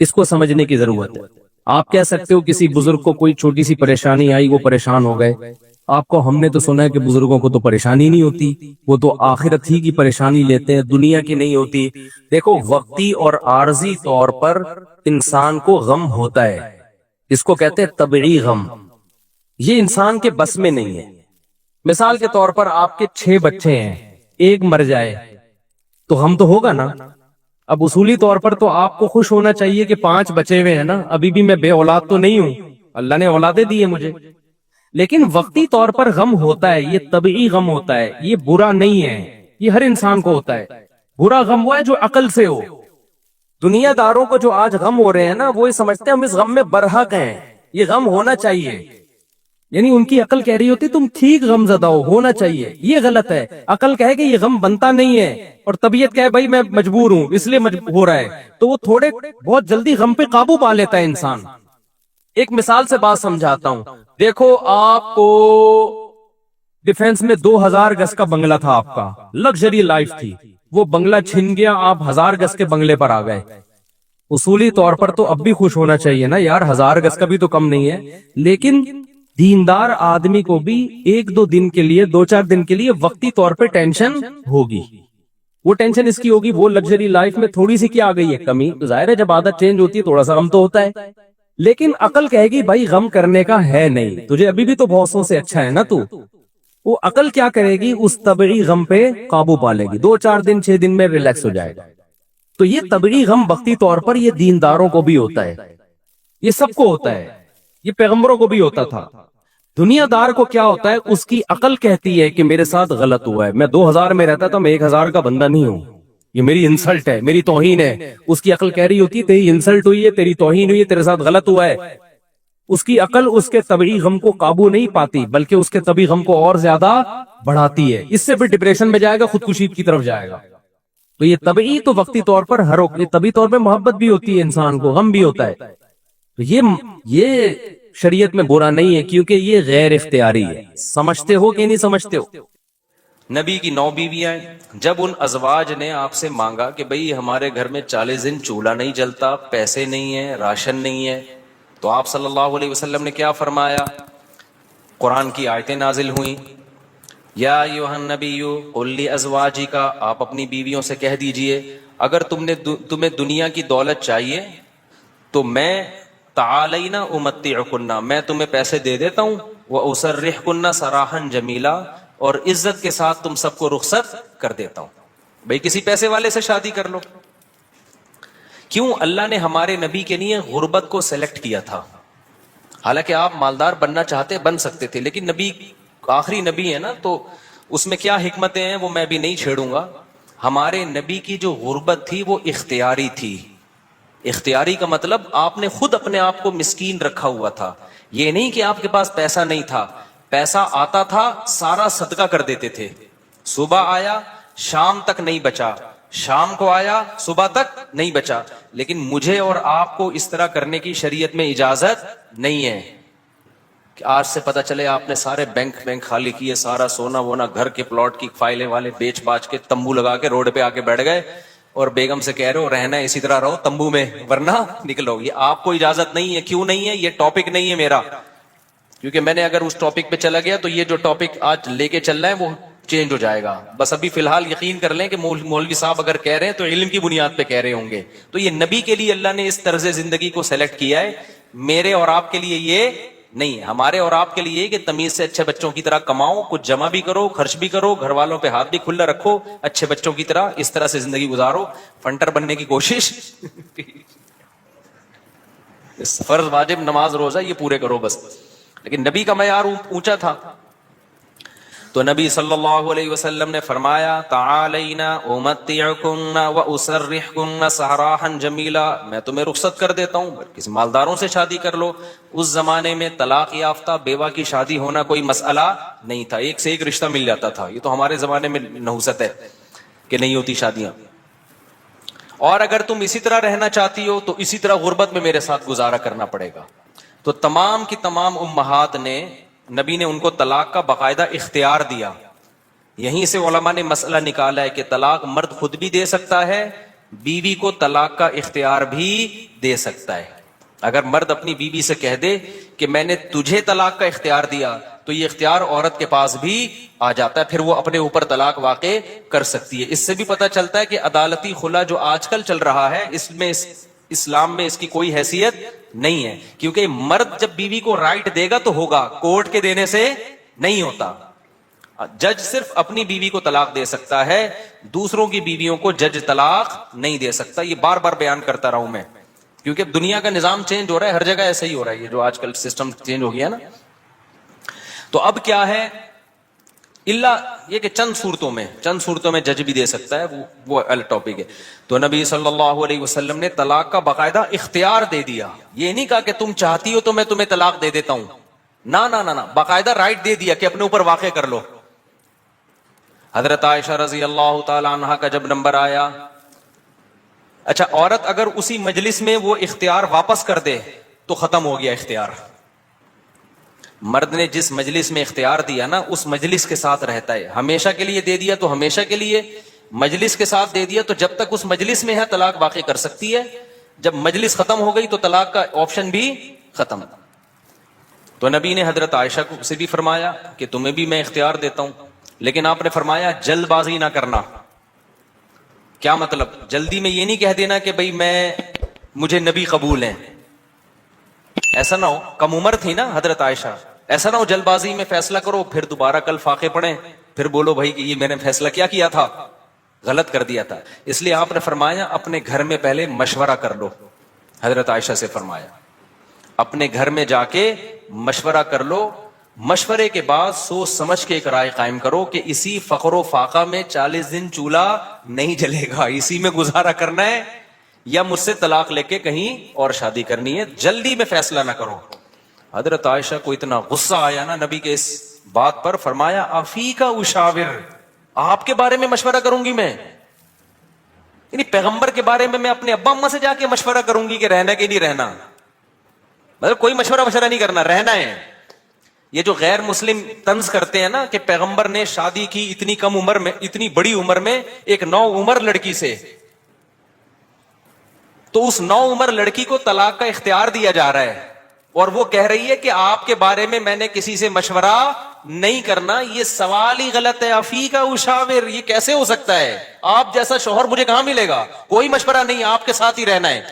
اس کو سمجھنے کی ضرورت ہے. آپ کہہ سکتے ہو کسی بزرگ کو کوئی چھوٹی سی پریشانی آئی، وہ پریشان ہو گئے. آپ کو ہم نے تو سنا ہے کہ بزرگوں کو تو پریشانی نہیں ہوتی، وہ تو آخرت ہی کی پریشانی لیتے ہیں، دنیا کی نہیں ہوتی. دیکھو وقتی اور عارضی طور پر انسان کو غم ہوتا ہے، اس کو کہتے ہیں طبعی غم. یہ انسان کے بس میں نہیں ہے. مثال کے طور پر آپ کے 6 بچے ہیں، ایک مر جائے تو غم تو ہوگا نا. اب اصولی طور پر تو آپ کو خوش ہونا چاہیے کہ 5 بچے ہوئے ہیں نا، ابھی بھی میں بے اولاد تو نہیں ہوں، اللہ نے اولادیں دی ہیں مجھے. لیکن وقتی طور پر غم ہوتا ہے، یہ طبعی غم ہوتا ہے، یہ برا نہیں ہے، یہ ہر انسان کو ہوتا ہے. برا غم وہ ہے جو عقل سے ہو. دنیا داروں کو جو آج غم ہو رہے ہیں نا، وہ یہ سمجھتے ہیں ہم اس غم میں برحق ہیں، یہ غم ہونا چاہیے. یعنی ان کی عقل کہہ رہی ہوتی تم ٹھیک غم زدہ ہونا چاہیے، یہ غلط ہے. عقل کہے کہ یہ غم بنتا نہیں ہے، اور طبیعت کہے بھائی میں مجبور ہوں اس لیے ہو رہا ہے، تو وہ تھوڑے بہت جلدی غم پہ قابو پا لیتا ہے انسان. ایک مثال سے بات سمجھاتا ہوں. دیکھو آپ کو ڈیفنس میں 2000 گز کا بنگلہ تھا، آپ کا لگژری لائف تھی، وہ بنگلہ چھن گیا، آپ 1000 گز کے بنگلے پر آ گئے. اصولی طور پر تو اب بھی خوش ہونا چاہیے نا یار، 1000 گز کا بھی تو کم نہیں ہے. لیکن دیندار آدمی کو بھی 1-2 دن کے لیے، 2-4 دن کے لیے وقتی طور پہ ٹینشن ہوگی. وہ ٹینشن اس کی ہوگی، وہ لگژری لائف میں تھوڑی سی کیا آ گئی ہے کمی. ظاہر ہے جب عادت چینج ہوتی ہے تھوڑا سا غم تو ہوتا ہے. لیکن عقل کہے گی بھائی غم کرنے کا ہے نہیں، تجھے ابھی بھی تو بہتوں سے اچھا ہے نا تو. وہ عقل کیا کرے گی، اس طبعی غم پہ قابو پا لے گی، 2-4 دن 6 دن میں ریلیکس ہو جائے گا. تو یہ طبعی غم وقتی طور پر یہ دینداروں کو بھی ہوتا ہے، یہ سب کو ہوتا ہے، یہ پیغمبروں کو بھی ہوتا تھا. دنیا دار کو کیا ہوتا ہے, اس کی عقل کہتی ہے کہ میرے ساتھ غلط ہوا ہے, میں 2000 میں رہتا تھا, میں 1000 کا بندہ نہیں ہوں, یہ میری انسلٹ ہے, میری توہین ہے. اس کی عقل کہہ رہی ہوتی ہے تیری انسلٹ ہوئی ہے, تیری توہین ہوئی ہے, تیرے ساتھ غلط ہوا ہے. اس کی عقل اس کے طبعی غم کو قابو نہیں پاتی, بلکہ اس کے طبعی غم کو اور زیادہ بڑھاتی ہے. اس سے پھر ڈپریشن میں جائے گا, خودکشی کی طرف جائے گا. تو یہ طبعی تو وقتی طور پر ہر وقت طبعی طور پہ محبت بھی ہوتی ہے انسان کو, غم بھی ہوتا ہے. تو یہ شریعت میں برا نہیں ہے, کیونکہ یہ غیر اختیاری ہے. سمجھتے ہو کہ نہیں سمجھتے ہو؟ نبی کی 9 بیویاں, جب ان ازواج نے آپ سے مانگا کہ بھئی ہمارے گھر میں 40 دن چولہا نہیں جلتا, پیسے نہیں ہیں, راشن نہیں ہے, تو آپ صلی اللہ علیہ وسلم نے کیا فرمایا؟ قرآن کی آیتیں نازل ہوئیں, یا ایھا النبی قل لازواجک, آپ اپنی بیویوں سے کہہ دیجئے اگر تمہیں دنیا کی دولت چاہیے تو میں تعالینا امتعکن, میں تمہیں پیسے دے دیتا ہوں, واسرحکن سراحا جمیلا, اور عزت کے ساتھ تم سب کو رخصت کر دیتا ہوں. بھئی کسی پیسے والے سے شادی کر لو. کیوں اللہ نے ہمارے نبی کے لیے غربت کو سلیکٹ کیا تھا؟ حالانکہ آپ مالدار بننا چاہتے بن سکتے تھے, لیکن نبی آخری نبی ہے نا, تو اس میں کیا حکمتیں ہیں وہ میں بھی نہیں چھیڑوں گا. ہمارے نبی کی جو غربت تھی وہ اختیاری تھی. اختیاری کا مطلب آپ نے خود اپنے آپ کو مسکین رکھا ہوا تھا. یہ نہیں کہ آپ کے پاس پیسہ نہیں تھا, پیسہ آتا تھا سارا صدقہ کر دیتے تھے. صبح آیا شام تک نہیں بچا, شام کو آیا صبح تک نہیں بچا. لیکن مجھے اور آپ کو اس طرح کرنے کی شریعت میں اجازت نہیں ہے کہ آج سے پتہ چلے آپ نے سارے بینک خالی کیے, سارا سونا وونا گھر کے پلاٹ کی فائلیں والے بیچ باچ کے تمبو لگا کے روڈ پہ آ کے بیٹھ گئے, اور بیگم سے کہہ رہے ہو رہنا ہے اسی طرح رہو تمبو میں ورنہ نکلو. یہ آپ کو اجازت نہیں ہے. کیوں نہیں ہے؟ یہ ٹاپک نہیں ہے میرا, کیونکہ میں نے اگر اس ٹاپک پہ چلا گیا تو یہ جو ٹاپک آج لے کے چل رہا ہے وہ چینج ہو جائے گا. بس ابھی فی الحال یقین کر لیں کہ مولوی صاحب اگر کہہ رہے ہیں تو علم کی بنیاد پہ کہہ رہے ہوں گے. تو یہ نبی کے لیے اللہ نے اس طرز زندگی کو سیلیکٹ کیا ہے, میرے اور آپ کے لیے یہ نہیں ہے. ہمارے اور آپ کے لیے کہ تمیز سے اچھے بچوں کی طرح کماؤ, کچھ جمع بھی کرو, خرچ بھی کرو, گھر والوں پہ ہاتھ بھی کھلا رکھو, اچھے بچوں کی طرح اس طرح سے زندگی گزارو. فنٹر بننے کی کوشش فرض واجب نماز روزہ یہ پورے کرو بس. لیکن نبی کا معیار اونچا تھا. تو نبی صلی اللہ علیہ وسلم نے فرمایا تعالینا امتعکن واسرحکن سراحا جمیلا, میں تمہیں رخصت کر دیتا ہوں, کسی مالداروں سے شادی کر لو. اس زمانے میں طلاق یافتہ بیوہ کی شادی ہونا کوئی مسئلہ نہیں تھا, ایک سے ایک رشتہ مل جاتا تھا. یہ تو ہمارے زمانے میں نحوست ہے کہ نہیں ہوتی شادیاں. اور اگر تم اسی طرح رہنا چاہتی ہو تو اسی طرح غربت میں میرے ساتھ گزارا کرنا پڑے گا. تو تمام کی تمام امہات نے, نبی نے ان کو طلاق کا باقاعدہ اختیار دیا. یہیں سے علماء نے مسئلہ نکالا ہے کہ طلاق مرد خود بھی دے سکتا ہے, بیوی کو طلاق کا اختیار بھی دے سکتا ہے. اگر مرد اپنی بیوی سے کہہ دے کہ میں نے تجھے طلاق کا اختیار دیا, تو یہ اختیار عورت کے پاس بھی آ جاتا ہے, پھر وہ اپنے اوپر طلاق واقع کر سکتی ہے. اس سے بھی پتہ چلتا ہے کہ عدالتی خلا جو آج کل چل رہا ہے اس میں اسلام میں اس کی کوئی حیثیت نہیں ہے, کیونکہ مرد جب بیوی کو رائٹ دے گا تو ہوگا, کورٹ کے دینے سے نہیں ہوتا. جج صرف اپنی بیوی کو طلاق دے سکتا ہے, دوسروں کی بیویوں کو جج طلاق نہیں دے سکتا. یہ بار بار بیان کرتا رہا ہوں میں, کیونکہ دنیا کا نظام چینج ہو رہا ہے, ہر جگہ ایسا ہی ہو رہا ہے. یہ جو آج کل سسٹم چینج ہو گیا نا, تو اب کیا ہے, اللہ یہ کہ چند صورتوں میں جج بھی دے سکتا ہے, وہ الگ ٹاپک ہے. تو نبی صلی اللہ علیہ وسلم نے طلاق کا باقاعدہ اختیار دے دیا. یہ نہیں کہا کہ تم چاہتی ہو تو میں تمہیں طلاق دے دیتا ہوں, نہ, باقاعدہ رائٹ دے دیا کہ اپنے اوپر واقع کر لو. حضرت عائشہ رضی اللہ تعالی عنہا کا جب نمبر آیا, اچھا عورت اگر اسی مجلس میں وہ اختیار واپس کر دے تو ختم ہو گیا اختیار. مرد نے جس مجلس میں اختیار دیا نا اس مجلس کے ساتھ رہتا ہے, ہمیشہ کے لیے دے دیا تو ہمیشہ کے لیے, مجلس کے ساتھ دے دیا تو جب تک اس مجلس میں ہے طلاق واقع کر سکتی ہے, جب مجلس ختم ہو گئی تو طلاق کا آپشن بھی ختم. تو نبی نے حضرت عائشہ سے بھی فرمایا کہ تمہیں بھی میں اختیار دیتا ہوں, لیکن آپ نے فرمایا جلد بازی نہ کرنا. کیا مطلب؟ جلدی میں یہ نہیں کہہ دینا کہ بھئی مجھے نبی قبول ہیں, ایسا نہ ہو. کم عمر تھی نا حضرت عائشہ, ایسا نہ ہو جلد بازی میں فیصلہ کرو پھر دوبارہ کل فاقے پڑیں, پھر بولو بھائی کہ یہ میں نے فیصلہ کیا تھا, غلط کر دیا تھا. اس لیے آپ نے فرمایا اپنے گھر میں پہلے مشورہ کر لو. حضرت عائشہ سے فرمایا اپنے گھر میں جا کے مشورہ کر لو, مشورے کے بعد سوچ سمجھ کے ایک رائے قائم کرو کہ اسی فقر و فاقہ میں 40 دن چولہا نہیں جلے گا, اسی میں گزارا کرنا ہے یا مجھ سے طلاق لے کے کہیں اور شادی کرنی ہے. جلدی میں فیصلہ نہ کرو. حضرت عائشہ کو اتنا غصہ آیا نا نبی کے اس بات پر, فرمایا افی کا اشاور, آپ کے بارے میں مشورہ کروں گی میں, یعنی پیغمبر کے بارے میں اپنے ابا اماں سے جا کے مشورہ کروں گی کہ رہنا کہ نہیں رہنا, مطلب کوئی مشورہ نہیں کرنا, رہنا ہے. یہ جو غیر مسلم طنز کرتے ہیں نا کہ پیغمبر نے شادی کی اتنی کم عمر میں, اتنی بڑی عمر میں ایک 9 عمر لڑکی سے, تو اس 9 عمر لڑکی کو طلاق کا اختیار دیا جا رہا ہے اور وہ کہہ رہی ہے کہ آپ کے بارے میں میں نے کسی سے مشورہ نہیں کرنا. یہ سوال ہی غلط ہے. افی کا اشاور, یہ کیسے ہو سکتا ہے؟ آپ جیسا شوہر مجھے کہاں ملے گا؟ کوئی مشورہ نہیں, آپ کے ساتھ ہی رہنا ہے.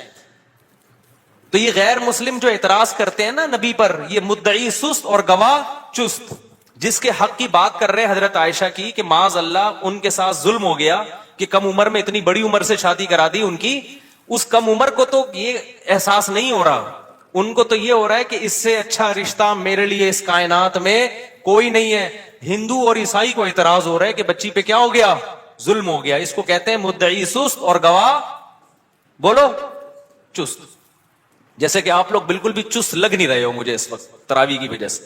تو یہ غیر مسلم جو اعتراض کرتے ہیں نا نبی پر, یہ مدعی سست اور گواہ چست, جس کے حق کی بات کر رہے ہیں حضرت عائشہ کی کہ معاذ اللہ ان کے ساتھ ظلم ہو گیا کہ کم عمر میں اتنی بڑی عمر سے شادی کرا دی ان کی. اس کم عمر کو تو یہ احساس نہیں ہو رہا, ان کو تو یہ ہو رہا ہے کہ اس سے اچھا رشتہ میرے لیے اس کائنات میں کوئی نہیں ہے. ہندو اور عیسائی کو اعتراض ہو رہا ہے کہ بچی پہ کیا ہو گیا؟ ظلم ہو گیا. اس کو کہتے ہیں مدعی سست اور گواہ بولو چست. جیسے کہ آپ لوگ بالکل بھی چست لگ نہیں رہے ہو مجھے اس وقت تراویح کی وجہ سے.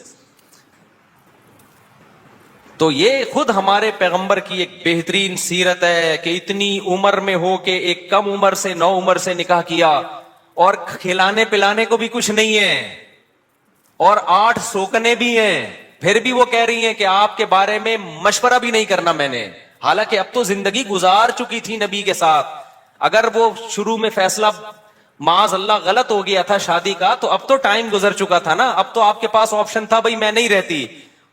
تو یہ خود ہمارے پیغمبر کی ایک بہترین سیرت ہے کہ اتنی عمر میں ہو کے ایک کم عمر سے 9 عمر سے نکاح کیا, اور کھلانے پلانے کو بھی کچھ نہیں ہے, اور 8 سوکنے بھی ہیں, پھر بھی وہ کہہ رہی ہیں کہ آپ کے بارے میں مشورہ بھی نہیں کرنا میں نے. حالانکہ اب تو زندگی گزار چکی تھی نبی کے ساتھ. اگر وہ شروع میں فیصلہ معاذ اللہ غلط ہو گیا تھا شادی کا, تو اب تو ٹائم گزر چکا تھا نا, اب تو آپ کے پاس آپشن تھا بھائی میں نہیں رہتی.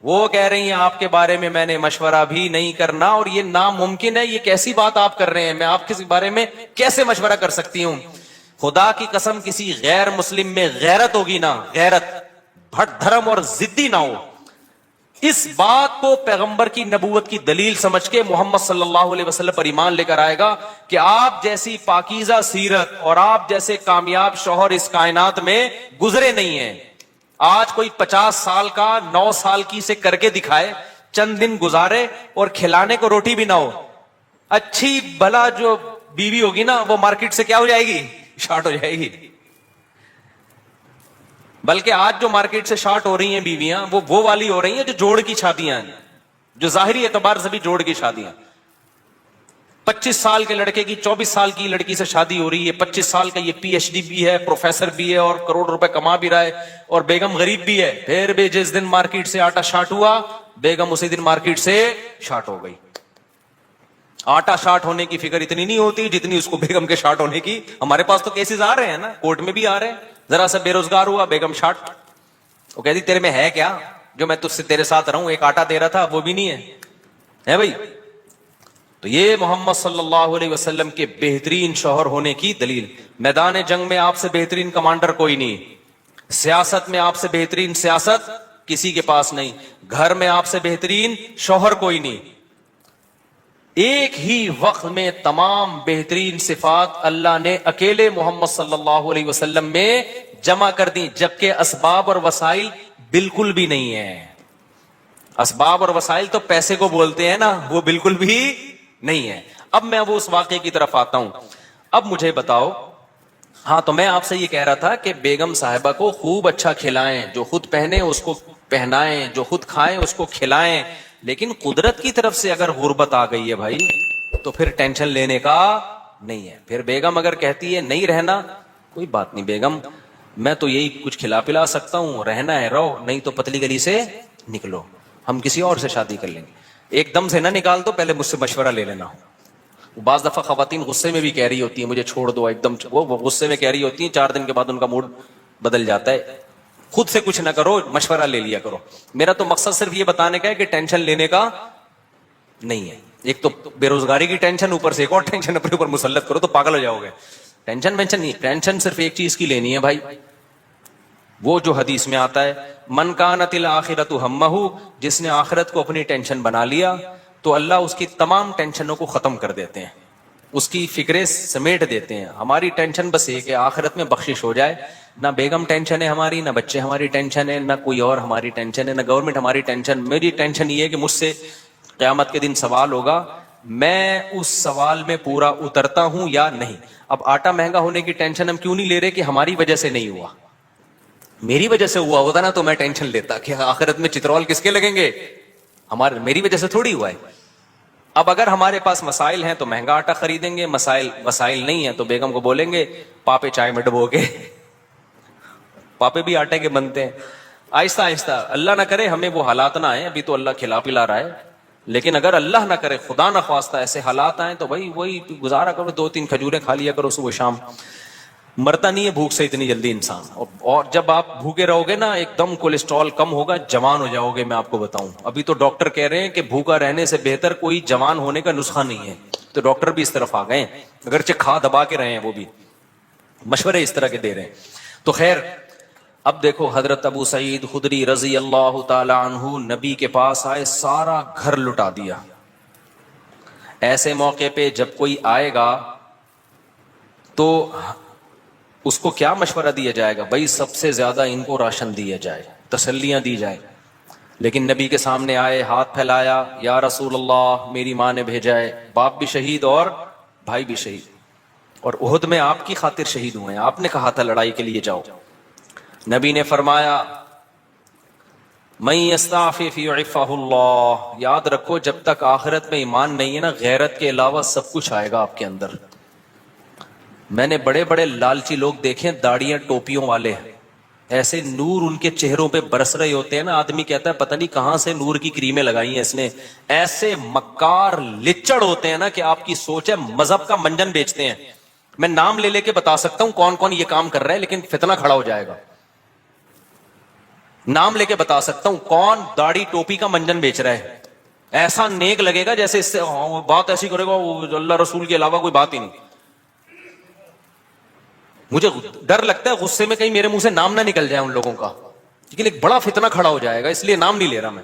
وہ کہہ رہی ہیں آپ کے بارے میں میں نے مشورہ بھی نہیں کرنا, اور یہ ناممکن ہے. یہ کیسی بات آپ کر رہے ہیں؟ میں آپ کے بارے میں کیسے مشورہ کر سکتی ہوں؟ خدا کی قسم کسی غیر مسلم میں غیرت ہوگی نا, غیرت, بھٹ دھرم اور ضدی نہ ہو, اس بات کو پیغمبر کی نبوت کی دلیل سمجھ کے محمد صلی اللہ علیہ وسلم پر ایمان لے کر آئے گا کہ آپ جیسی پاکیزہ سیرت اور آپ جیسے کامیاب شوہر اس کائنات میں گزرے نہیں ہیں. آج کوئی 50 سال کا 9 سال کی سے کر کے دکھائے, چند دن گزارے اور کھلانے کو روٹی بھی نہ ہو, اچھی بھلا جو بیوی ہوگی نا وہ مارکیٹ سے کیا ہو جائے گی؟ شارٹ ہو جائے گی. بلکہ آج جو مارکیٹ سے شارٹ ہو رہی ہیں بیویاں وہ والی ہو رہی ہیں جو جوڑ کی شادیاں ہیں, جو ظاہری اعتبار سے بھی جوڑ کی شادیاں. 25 سال کے لڑکے کی 24 سال کی لڑکی سے شادی ہو رہی ہے, 25 سال کا یہ PhD بھی ہے, پروفیسر بھی ہے اور کروڑ روپے کما بھی رہا ہے, اور بیگم غریب بھی ہے. پھر بھی جس دن مارکیٹ سے آٹا شارٹ ہوا بیگم اسی دن مارکیٹ سے شارٹ ہو گئی. آٹا شارٹ ہونے کی فکر اتنی نہیں ہوتی جتنی اس کو بیگم کے شارٹ ہونے کی. ہمارے پاس تو کیسز آ رہے ہیں نا, کورٹ میں بھی آ رہے ہیں. ذرا سا بے روزگار ہوا بیگم شارٹ, وہ کہتی تیرے میں ہے کیا جو میں تجھ سے تیرے ساتھ رہوں, ایک آٹا دے رہا تھا وہ بھی نہیں ہے بھائی. تو یہ محمد صلی اللہ علیہ وسلم کے بہترین شوہر ہونے کی دلیل. میدان جنگ میں آپ سے بہترین کمانڈر کوئی نہیں, سیاست میں آپ سے بہترین سیاست کسی کے پاس نہیں, گھر میں آپ سے بہترین شوہر کوئی نہیں. ایک ہی وقت میں تمام بہترین صفات اللہ نے اکیلے محمد صلی اللہ علیہ وسلم میں جمع کر دی, جبکہ اسباب اور وسائل بالکل بھی نہیں ہے. اسباب اور وسائل تو پیسے کو بولتے ہیں نا, وہ بالکل بھی نہیں ہے. اب میں وہ اس واقعے کی طرف آتا ہوں. اب مجھے بتاؤ, ہاں تو میں آپ سے یہ کہہ رہا تھا کہ بیگم صاحبہ کو خوب اچھا کھلائیں, جو خود پہنے اس کو پہنائیں, جو خود کھائیں اس کو کھلائیں. لیکن قدرت کی طرف سے اگر غربت آ گئی ہے بھائی تو پھر ٹینشن لینے کا نہیں ہے. پھر بیگم اگر کہتی ہے نہیں رہنا, کوئی بات نہیں بیگم, میں تو یہی کچھ کھلا پلا سکتا ہوں, رہنا ہے رہو, نہیں تو پتلی گلی سے نکلو, ہم کسی اور سے شادی کر لیں گے. ایک دم سے نہ نکال دو, پہلے مجھ سے مشورہ لے لینا. بعض دفعہ خواتین غصے میں بھی کہہ رہی ہوتی ہیں مجھے چھوڑ دو, ایک دم وہ غصے میں کہہ رہی ہوتی ہیں, 4 دن کے بعد ان کا موڈ بدل جاتا ہے. خود سے کچھ نہ کرو, مشورہ لے لیا کرو. میرا تو مقصد صرف یہ بتانے کا ہے کہ ٹینشن لینے کا نہیں ہے. ایک تو بے روزگاری کی ٹینشن, اوپر سے ایک اور ٹینشن اپنے اوپر مسلط کرو تو پاگل ہو جاؤ گے. ٹینشن وینشن نہیں, ٹینشن صرف ایک چیز کی لینی ہے بھائی, وہ جو حدیث میں آتا ہے من کانت الآخرۃ ہمہ, جس نے آخرت کو اپنی ٹینشن بنا لیا تو اللہ اس کی تمام ٹینشنوں کو ختم کر دیتے ہیں. اس کی فکریں سمیٹ دیتے ہیں. ہماری ٹینشن بس یہ کہ آخرت میں بخشش ہو جائے. نہ بیگم ٹینشن ہے ہماری, نہ بچے ہماری ٹینشن ہے, نہ کوئی اور ہماری ٹینشن ہے, نہ گورنمنٹ ہماری ٹینشن. میری ٹینشن یہ ہے کہ مجھ سے قیامت کے دن سوال ہوگا, میں اس سوال میں پورا اترتا ہوں یا نہیں. اب آٹا مہنگا ہونے کی ٹینشن ہم کیوں نہیں لے رہے کہ ہماری وجہ سے نہیں ہوا. میری وجہ سے ہوا ہوتا نا تو میں ٹینشن لیتا کہ آخرت میں چترول کس کے لگیں گے, ہمارے میری وجہ سے تھوڑی ہوا ہے. اب اگر ہمارے پاس مسائل ہیں تو مہنگا آٹا خریدیں گے, مسائل نہیں ہیں تو بیگم کو بولیں گے پاپے چائے میں ڈبو کے. پاپے بھی آٹے کے بنتے ہیں. آہستہ آہستہ, اللہ نہ کرے ہمیں وہ حالات نہ آئے, ابھی تو اللہ کھلا پلا رہا ہے, لیکن اگر اللہ نہ کرے خدا نہ خواستہ ایسے حالات آئیں تو بھائی وہی گزارا کرو, 2-3 کھجوریں کھا لیا کرو صبح شام. مرتا نہیں ہے بھوک سے اتنی جلدی انسان, اور جب آپ بھوکے رہو گے نا ایک دم کولیسٹرول کم ہوگا, جوان ہو جاؤ گے. میں آپ کو بتاؤں, ابھی تو ڈاکٹر کہہ رہے ہیں کہ بھوکا رہنے سے بہتر کوئی جوان ہونے کا نسخہ نہیں ہے, تو ڈاکٹر بھی اس طرف آ گئے, اگرچہ کھا دبا کے رہے ہیں, وہ بھی مشورے اس طرح کے دے رہے ہیں. تو خیر, اب دیکھو حضرت ابو سعید خدری رضی اللہ تعالی عنہ نبی کے پاس آئے, سارا گھر لٹا دیا. ایسے موقع پہ جب کوئی آئے گا تو اس کو کیا مشورہ دیا جائے گا؟ بھائی سب سے زیادہ ان کو راشن دیا جائے, تسلیاں دی جائے. لیکن نبی کے سامنے آئے, ہاتھ پھیلایا, یا رسول اللہ میری ماں نے بھیجا ہے, باپ بھی شہید اور بھائی بھی شہید, اور احد میں آپ کی خاطر شہید ہوئے ہیں, آپ نے کہا تھا لڑائی کے لیے جاؤ. نبی نے فرمایا من یستعفف یعفہ اللہ, یاد رکھو جب تک آخرت میں ایمان نہیں ہے نا, غیرت کے علاوہ سب کچھ آئے گا آپ کے اندر. میں نے بڑے بڑے لالچی لوگ دیکھے, داڑیاں ٹوپیوں والے, ایسے نور ان کے چہروں پہ برس رہے ہوتے ہیں نا, آدمی کہتا ہے پتہ نہیں کہاں سے نور کی کریمیں لگائی ہیں اس نے. ایسے مکار لچڑ ہوتے ہیں نا کہ آپ کی سوچ ہے مذہب کا منجن بیچتے ہیں. میں نام لے لے کے بتا سکتا ہوں کون کون یہ کام کر رہا ہے, لیکن فتنہ کھڑا ہو جائے گا. نام لے کے بتا سکتا ہوں کون داڑھی ٹوپی کا منجن بیچ رہا ہے. ایسا نیک لگے گا جیسے اس سے بات ایسی کرے گا اللہ رسول کے علاوہ کوئی بات ہی نہیں. مجھے ڈر لگتا ہے غصے میں کہیں میرے منہ سے نام نہ نکل جائے ان لوگوں کا, لیکن ایک بڑا فتنہ کھڑا ہو جائے گا, اس لیے نام نہیں لے رہا میں.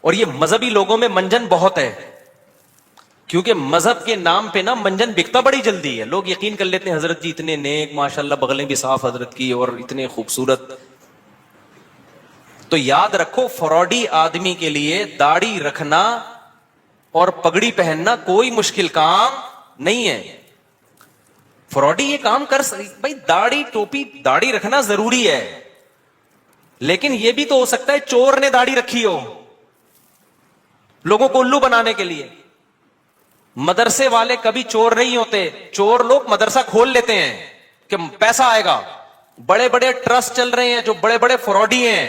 اور یہ مذہبی لوگوں میں منجن بہت ہے, کیونکہ مذہب کے نام پہ نا منجن بکتا بڑی جلدی ہے. لوگ یقین کر لیتے ہیں حضرت جی اتنے نیک, ماشاءاللہ بغلیں بھی صاف حضرت کی, اور اتنے خوبصورت. تو یاد رکھو فراڈی آدمی کے لیے داڑھی رکھنا اور پگڑی پہننا کوئی مشکل کام نہیں ہے. فراڈی یہ کام کر بھائی داڑھی ٹوپی داڑھی رکھنا ضروری ہے, لیکن یہ بھی تو ہو سکتا ہے چور نے داڑھی رکھی ہو لوگوں کو الو بنانے کے لیے. مدرسے والے کبھی چور نہیں ہوتے, چور لوگ مدرسہ کھول لیتے ہیں کہ پیسہ آئے گا. بڑے بڑے ٹرسٹ چل رہے ہیں جو بڑے بڑے فراڈی ہیں,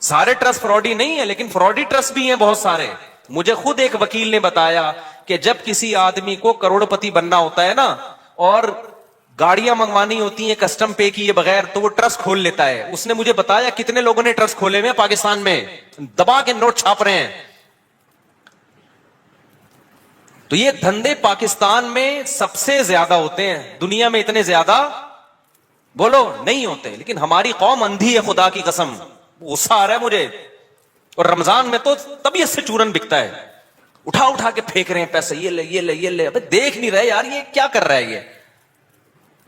سارے ٹرسٹ فراڈی نہیں ہیں لیکن فراڈی ٹرسٹ بھی ہیں بہت سارے. مجھے خود ایک وکیل نے بتایا کہ جب کسی آدمی کو کروڑ پتی بننا ہوتا ہے نا, اور گاڑیاں منگوانی ہوتی ہیں کسٹم پے کیے بغیر, تو وہ ٹرسٹ کھول لیتا ہے. اس نے مجھے بتایا کتنے لوگوں نے ٹرسٹ کھولے ہوئے ہیں پاکستان میں, دبا کے نوٹ چھاپ رہے ہیں. تو یہ دھندے پاکستان میں سب سے زیادہ ہوتے ہیں, دنیا میں اتنے زیادہ بولو نہیں ہوتے. لیکن ہماری قوم اندھی ہے خدا کی قسم, غصہ آ رہا ہے مجھے. اور رمضان میں تو طبیعت سے چورن بکتا ہے, اٹھا اٹھا کے پھینک رہے ہیں پیسے, یہ لے یہ لے یہ لے. ابے دیکھ نہیں رہے یار یہ کیا کر رہا ہے, یہ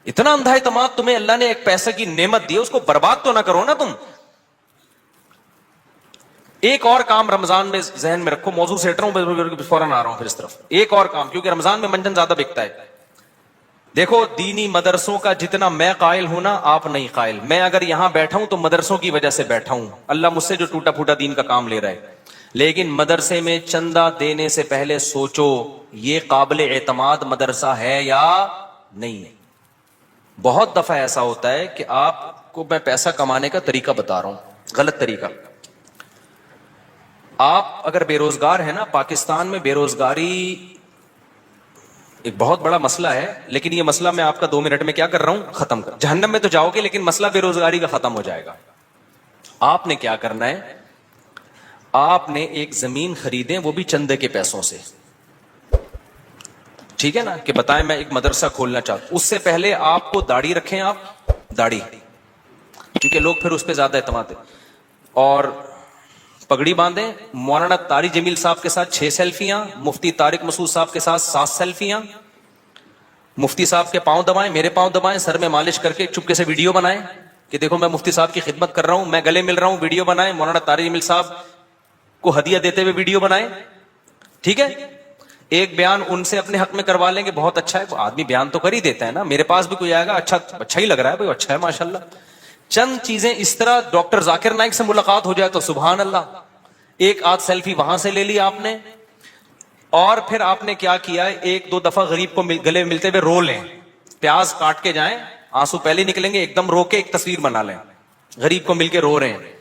اتنا اندھا اعتماد تمہیں اللہ نے ایک پیسے کی نعمت دی, اس کو برباد تو نہ کرو نا تم. ایک اور کام رمضان میں ذہن میں رکھو, موضوع سے ہٹ رہا ہوں فوراً آ رہا ہوں پھر اس طرف. ایک اور کام, کیونکہ رمضان میں منجن زیادہ بکتا ہے. دیکھو دینی مدرسوں کا جتنا میں قائل ہوں نا آپ نہیں قائل. میں اگر یہاں بیٹھا ہوں تو مدرسوں کی وجہ سے بیٹھا ہوں, اللہ مجھ سے جو ٹوٹا پھوٹا دین کا کام لے رہا ہے. لیکن مدرسے میں چندہ دینے سے پہلے سوچو یہ قابل اعتماد مدرسہ ہے یا نہیں. بہت دفعہ ایسا ہوتا ہے کہ آپ کو میں پیسہ کمانے کا طریقہ بتا رہا ہوں, غلط طریقہ. آپ اگر بے روزگار ہیں نا, پاکستان میں بے روزگاری ایک بہت بڑا مسئلہ ہے, لیکن یہ مسئلہ میں آپ کا 2 منٹ میں کیا کر رہا ہوں, ختم کر. جہنم میں تو جاؤ گے لیکن مسئلہ بے روزگاری کا ختم ہو جائے گا. آپ نے کیا کرنا ہے, آپ نے ایک زمین خریدیں, وہ بھی چندے کے پیسوں سے, ٹھیک ہے نا, کہ بتائیں میں ایک مدرسہ کھولنا چاہتا ہوں. اس سے پہلے آپ کو داڑھی رکھیں, آپ داڑھی, کیونکہ لوگ پھر اس پہ زیادہ اعتماد ہے. اور پگڑی باندھیں. مولانا طارق جمیل صاحب کے ساتھ 6 سیلفیاں, مفتی طارق مسعود صاحب کے ساتھ 7 سیلفیاں, مفتی صاحب کے پاؤں دبائیں, میرے پاؤں دبائیں, سر میں مالش کر کے چپکے سے ویڈیو بنائیں کہ دیکھو میں مفتی صاحب کی خدمت کر رہا ہوں, میں گلے مل رہا ہوں, ویڈیو بنائیں. مولانا طارق جمیل صاحب کو ہدیہ دیتے ہوئے ویڈیو بنائیں. ٹھیک ہے, ایک بیان ان سے اپنے حق میں کروا لیں گے, بہت اچھا ہے, آدمی بیان تو کر ہی دیتا ہے نا. میرے پاس بھی کوئی آئے گا, اچھا ہی لگ رہا ہے بھائی, اچھا ہے ماشاءاللہ. چند چیزیں اس طرح, ڈاکٹر ذاکر نائک سے ملاقات ہو جائے تو سبحان اللہ, ایک آدھ سیلفی وہاں سے لے لی آپ نے. اور پھر آپ نے کیا کیا, 1-2 دفعہ غریب کو گلے ملتے ہوئے رو لیں, پیاز کاٹ کے جائیں, آنسو پہلے نکلیں گے, ایک دم رو کے ایک تصویر بنا لیں, غریب کو مل کے رو رہے ہیں.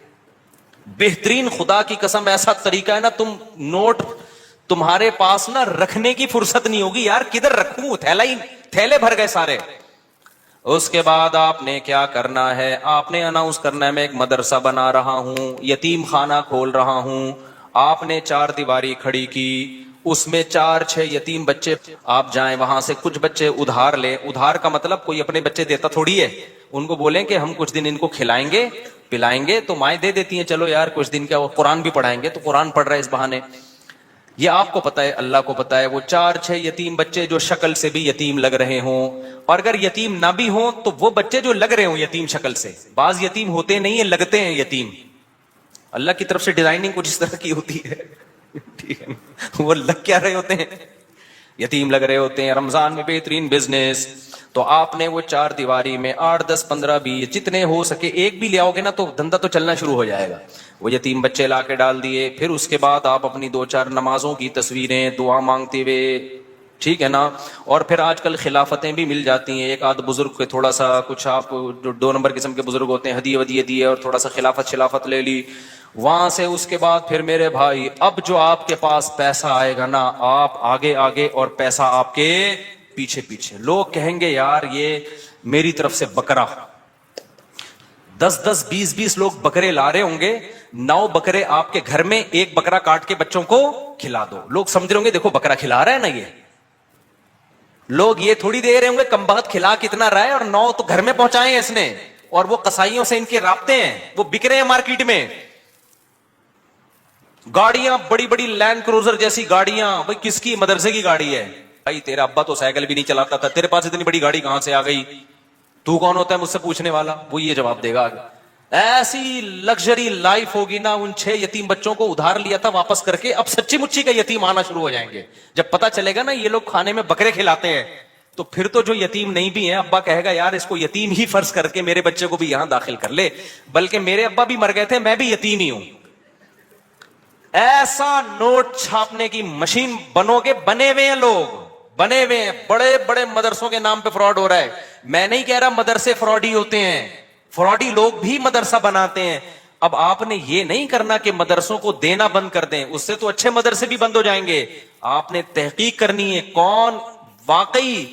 بہترین, خدا کی قسم ایسا طریقہ ہے نا, تم نوٹ تمہارے پاس نا رکھنے کی فرصت نہیں ہوگی یار, کدھر رکھوں, تھیلے بھر گئے سارے. اس کے بعد آپ نے کیا کرنا ہے, آپ نے اناؤنس کرنا ہے میں ایک مدرسہ بنا رہا ہوں, یتیم خانہ کھول رہا ہوں. آپ نے 4 دیواری کھڑی کی, اس میں 4-6 یتیم بچے, آپ جائیں وہاں سے کچھ بچے ادھار لیں. ادھار کا مطلب کوئی اپنے بچے دیتا تھوڑی ہے, ان کو بولیں کہ ہم کچھ دن ان کو کھلائیں گے پلائیں گے, تو مائیں دے دیتی ہیں, چلو یار کچھ دن کا, وہ قرآن بھی پڑھائیں گے, تو قرآن پڑھ رہے اس بہانے. یہ آپ کو پتا ہے, اللہ کو پتا ہے, وہ 4-6 یتیم بچے جو شکل سے بھی یتیم لگ رہے ہوں, اور اگر یتیم نہ بھی ہوں تو وہ بچے جو لگ رہے ہوں یتیم شکل سے, بعض یتیم ہوتے نہیں ہیں, لگتے ہیں یتیم, اللہ کی طرف سے ڈیزائننگ کچھ اس طرح کی ہوتی ہے. ٹھیک ہے, وہ لگ کیا رہے ہوتے ہیں, یتیم لگ رہے ہوتے ہیں. رمضان میں بہترین بزنس, تو آپ نے وہ 4 دیواری میں 8, 10, 15, 20 جتنے ہو سکے ایک بھی لے آؤ گے نا تو دھندا تو چلنا شروع ہو جائے گا. وہ یتیم بچے لا کے ڈال دیے. پھر اس کے بعد آپ اپنی 2-4 نمازوں کی تصویریں, دعا مانگتے ہوئے, ٹھیک ہے نا. اور پھر آج کل خلافتیں بھی مل جاتی ہیں, ایک آدھ بزرگ کے تھوڑا سا کچھ, آپ جو 2 نمبر قسم کے بزرگ ہوتے ہیں, ہدیے ودیے دیے اور تھوڑا سا خلافت لے لی وہاں سے. اس کے بعد پھر میرے بھائی, اب جو آپ کے پاس پیسہ آئے گا نا, آپ آگے آگے اور پیسہ آپ کے پیچھے پیچھے. لوگ کہیں گے یار یہ میری طرف سے بکرا, 10-10, 20-20 لوگ بکرے لا رہے ہوں گے, 9 بکرے آپ کے گھر میں, 1 بکرا کاٹ کے بچوں کو کھلا دو. لوگ سمجھ رہے ہوں گے دیکھو بکرا کھلا رہا ہے نا, یہ لوگ یہ تھوڑی دے رہے ہوں گے کم بخت کھلا کتنا رہا ہے, اور 9 تو گھر میں پہنچائے ہیں اس نے, اور وہ قصائیوں سے ان کے رابطے ہیں, وہ بک رہے ہیں مارکیٹ میں. گاڑیاں بڑی بڑی لینڈ کروزر جیسی گاڑیاں, بھائی کس کی, مدرسے کی گاڑی ہے بھائی, تیرا ابا تو سائیکل بھی نہیں چلاتا تھا, تیرے پاس اتنی بڑی گاڑی کہاں سے آ گئی, تو کون ہوتا ہے مجھ سے پوچھنے والا. وہ یہ جواب دے گا. ایسی لگژری لائف ہوگی نا. ان 6 یتیم بچوں کو ادھار لیا تھا واپس کر کے, اب سچی مچی کا یتیم آنا شروع ہو جائیں گے. جب پتا چلے گا نا یہ لوگ کھانے میں بکرے کھلاتے ہیں, تو پھر تو جو یتیم نہیں بھی ہیں, ابا کہے گا یار اس کو یتیم ہی فرض کر کے میرے بچے کو بھی یہاں داخل کر لے, بلکہ میرے ابا بھی مر گئے تھے, میں بھی یتیم ہی ہوں. ایسا نوٹ چھاپنے کی مشین بنو گے, بنے ہوئے ہیں لوگ, بنے ہوئے ہیں. بڑے بڑے مدرسوں کے نام پہ فراڈ ہو رہا ہے. میں نہیں کہہ رہا مدرسے فراڈی ہوتے ہیں, فراڈی لوگ بھی مدرسہ بناتے ہیں. اب آپ نے یہ نہیں کرنا کہ مدرسوں کو دینا بند کر دیں, اس سے تو اچھے مدرسے بھی بند ہو جائیں گے. آپ نے تحقیق کرنی ہے کون واقعی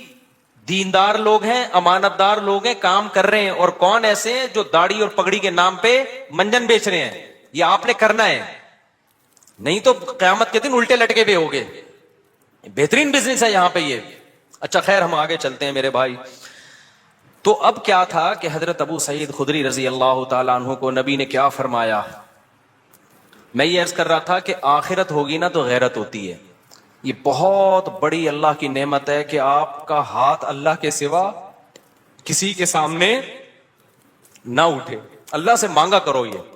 دیندار لوگ ہیں, امانت دار لوگ ہیں, کام کر رہے ہیں, اور کون ایسے ہیں جو داڑھی اور پگڑی کے نام پہ منجن بیچ رہے ہیں. یہ آپ نے کرنا ہے, نہیں تو قیامت کے دن الٹے لٹکے ہوئے ہوگے. بہترین بزنس ہے یہاں پہ یہ. اچھا خیر, ہم آگے چلتے ہیں میرے بھائی. تو اب کیا تھا کہ حضرت ابو سعید خدری رضی اللہ تعالیٰ عنہ کو نبی نے کیا فرمایا. میں یہ عرض کر رہا تھا کہ آخرت ہوگی نا تو غیرت ہوتی ہے. یہ بہت بڑی اللہ کی نعمت ہے کہ آپ کا ہاتھ اللہ کے سوا کسی کے سامنے نہ اٹھے. اللہ سے مانگا کرو, یہ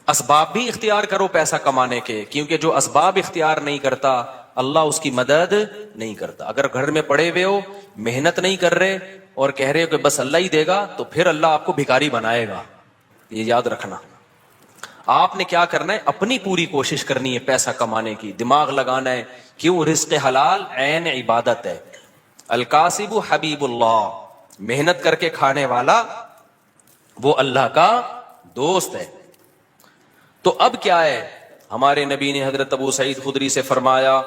اسباب بھی اختیار کرو پیسہ کمانے کے, کیونکہ جو اسباب اختیار نہیں کرتا اللہ اس کی مدد نہیں کرتا. اگر گھر میں پڑے ہوئے ہو, محنت نہیں کر رہے اور کہہ رہے ہو کہ بس اللہ ہی دے گا, تو پھر اللہ آپ کو بھکاری بنائے گا. یہ یاد رکھنا. آپ نے کیا کرنا ہے, اپنی پوری کوشش کرنی ہے پیسہ کمانے کی, دماغ لگانا ہے. کیوں؟ رزق حلال عین عبادت ہے. الکاسب حبیب اللہ, محنت کر کے کھانے والا وہ اللہ کا دوست ہے. تو اب کیا ہے, ہمارے نبی نے حضرت ابو سعید خدری سے فرمایا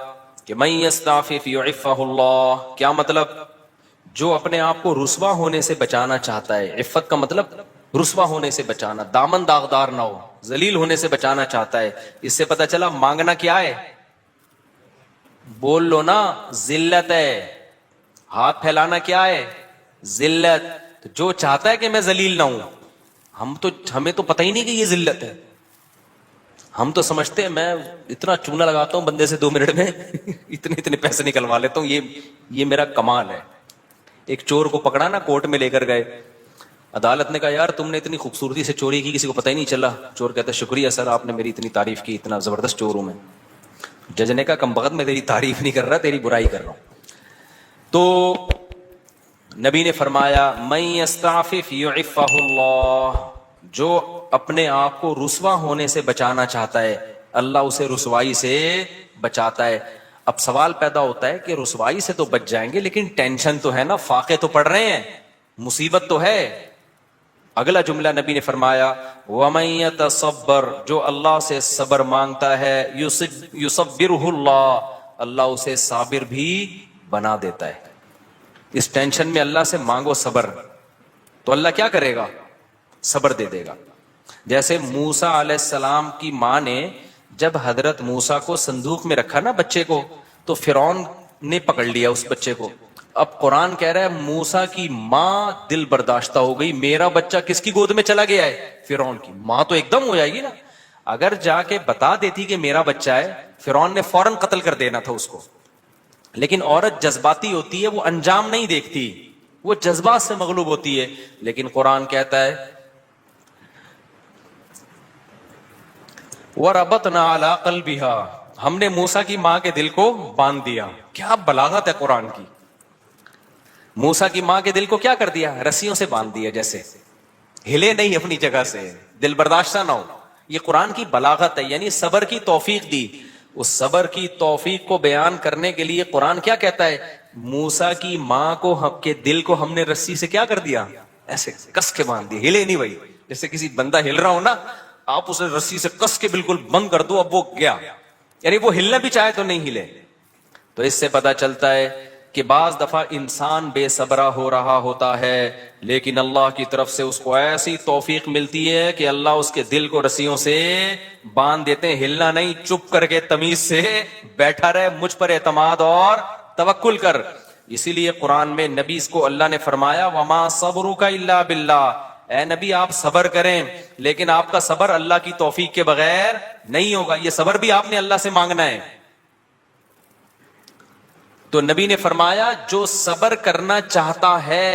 کہ من یستعفف یعفہ اللہ. کیا مطلب؟ جو اپنے آپ کو رسوا ہونے سے بچانا چاہتا ہے, عفت کا مطلب رسوا ہونے سے بچانا, دامن داغدار نہ ہو, ذلیل ہونے سے بچانا چاہتا ہے. اس سے پتہ چلا مانگنا کیا ہے, بول لو نا, ذلت ہے. ہاتھ پھیلانا کیا ہے, ذلت. تو جو چاہتا ہے کہ میں ذلیل نہ ہوں, ہمیں تو پتہ ہی نہیں کہ یہ ذلت ہے. ہم تو سمجھتے ہیں میں اتنا چونا لگاتا ہوں بندے سے 2 منٹ میں اتنے پیسے نکلوا لیتا ہوں، یہ میرا کمال ہے۔ ایک چور کو پکڑا نا، کورٹ میں لے کر گئے، عدالت نے کہا یار تم نے اتنی خوبصورتی سے چوری کی، کسی کو پتہ ہی نہیں چلا۔ چور کہتا ہے شکریہ سر، آپ نے میری اتنی تعریف کی، اتنا زبردست چور ہوں میں۔ جج نے کہا کم بخت میں تیری تعریف نہیں کر رہا، تیری برائی کر رہا ہوں۔ تو نبی نے فرمایا من یستعفف یعفہ اللہ، جو اپنے آپ کو رسوا ہونے سے بچانا چاہتا ہے اللہ اسے رسوائی سے بچاتا ہے۔ اب سوال پیدا ہوتا ہے کہ رسوائی سے تو بچ جائیں گے لیکن ٹینشن تو ہے نا، فاقے تو پڑ رہے ہیں، مصیبت تو ہے۔ اگلا جملہ نبی نے فرمایا وَمَن يَتَصَبَّرْ، جو اللہ سے صبر مانگتا ہے یُصَبِّرْهُ اللہ، اللہ اسے صابر بھی بنا دیتا ہے۔ اس ٹینشن میں اللہ سے مانگو صبر، تو اللہ کیا کرے گا؟ صبر دے دے گا۔ جیسے موسیٰ علیہ السلام کی ماں نے جب حضرت موسیٰ کو صندوق میں رکھا نا بچے کو، تو فرعون نے پکڑ لیا اس بچے کو۔ اب قرآن کہہ رہا ہے موسیٰ کی ماں دل برداشتہ ہو گئی، میرا بچہ کس کی گود میں چلا گیا ہے؟ فرعون کی۔ ماں تو ایک دم ہو جائے گی نا، اگر جا کے بتا دیتی کہ میرا بچہ ہے، فرعون نے فوراً قتل کر دینا تھا اس کو۔ لیکن عورت جذباتی ہوتی ہے، وہ انجام نہیں دیکھتی، وہ جذبات سے مغلوب ہوتی ہے۔ لیکن قرآن کہتا ہے وَرَبَطْنَا عَلَىٰ قَلْبِهَا، ہم نے موسیٰ کی ماں کے دل کو باندھ دیا۔ کیا بلاغت ہے قرآن کی! موسیٰ کی ماں کے دل کو کیا کر دیا؟ رسیوں سے باندھ دیا، جیسے ہلے نہیں اپنی جگہ سے، دل برداشتہ نہ ہو۔ یہ قرآن کی بلاغت ہے، یعنی صبر کی توفیق دی۔ اس صبر کی توفیق کو بیان کرنے کے لیے قرآن کیا کہتا ہے؟ موسیٰ کی ماں کو کے دل کو ہم نے رسی سے کیا کر دیا؟ ایسے کس کے باندھ دیا، ہلے نہیں بھائی۔ جیسے کسی بندہ ہل رہا ہو نا، آپ اسے رسی سے کس کے بالکل بند کر دو، اب وہ گیا، یعنی وہ ہلنا بھی چاہے تو نہیں ہلے۔ تو اس سے پتا چلتا ہے کہ بعض دفعہ انسان بے صبرا ہو رہا ہوتا ہے، لیکن اللہ کی طرف سے اس کو ایسی توفیق ملتی ہے کہ اللہ اس کے دل کو رسیوں سے باندھ دیتے ہیں۔ ہلنا نہیں، چپ کر کے تمیز سے بیٹھا رہے، مجھ پر اعتماد اور توکل کر۔ اسی لیے قرآن میں نبی کو اللہ نے فرمایا وما صبرک الا باللہ، اے نبی آپ صبر کریں، لیکن آپ کا صبر اللہ کی توفیق کے بغیر نہیں ہوگا، یہ صبر بھی آپ نے اللہ سے مانگنا ہے۔ تو نبی نے فرمایا جو صبر کرنا چاہتا ہے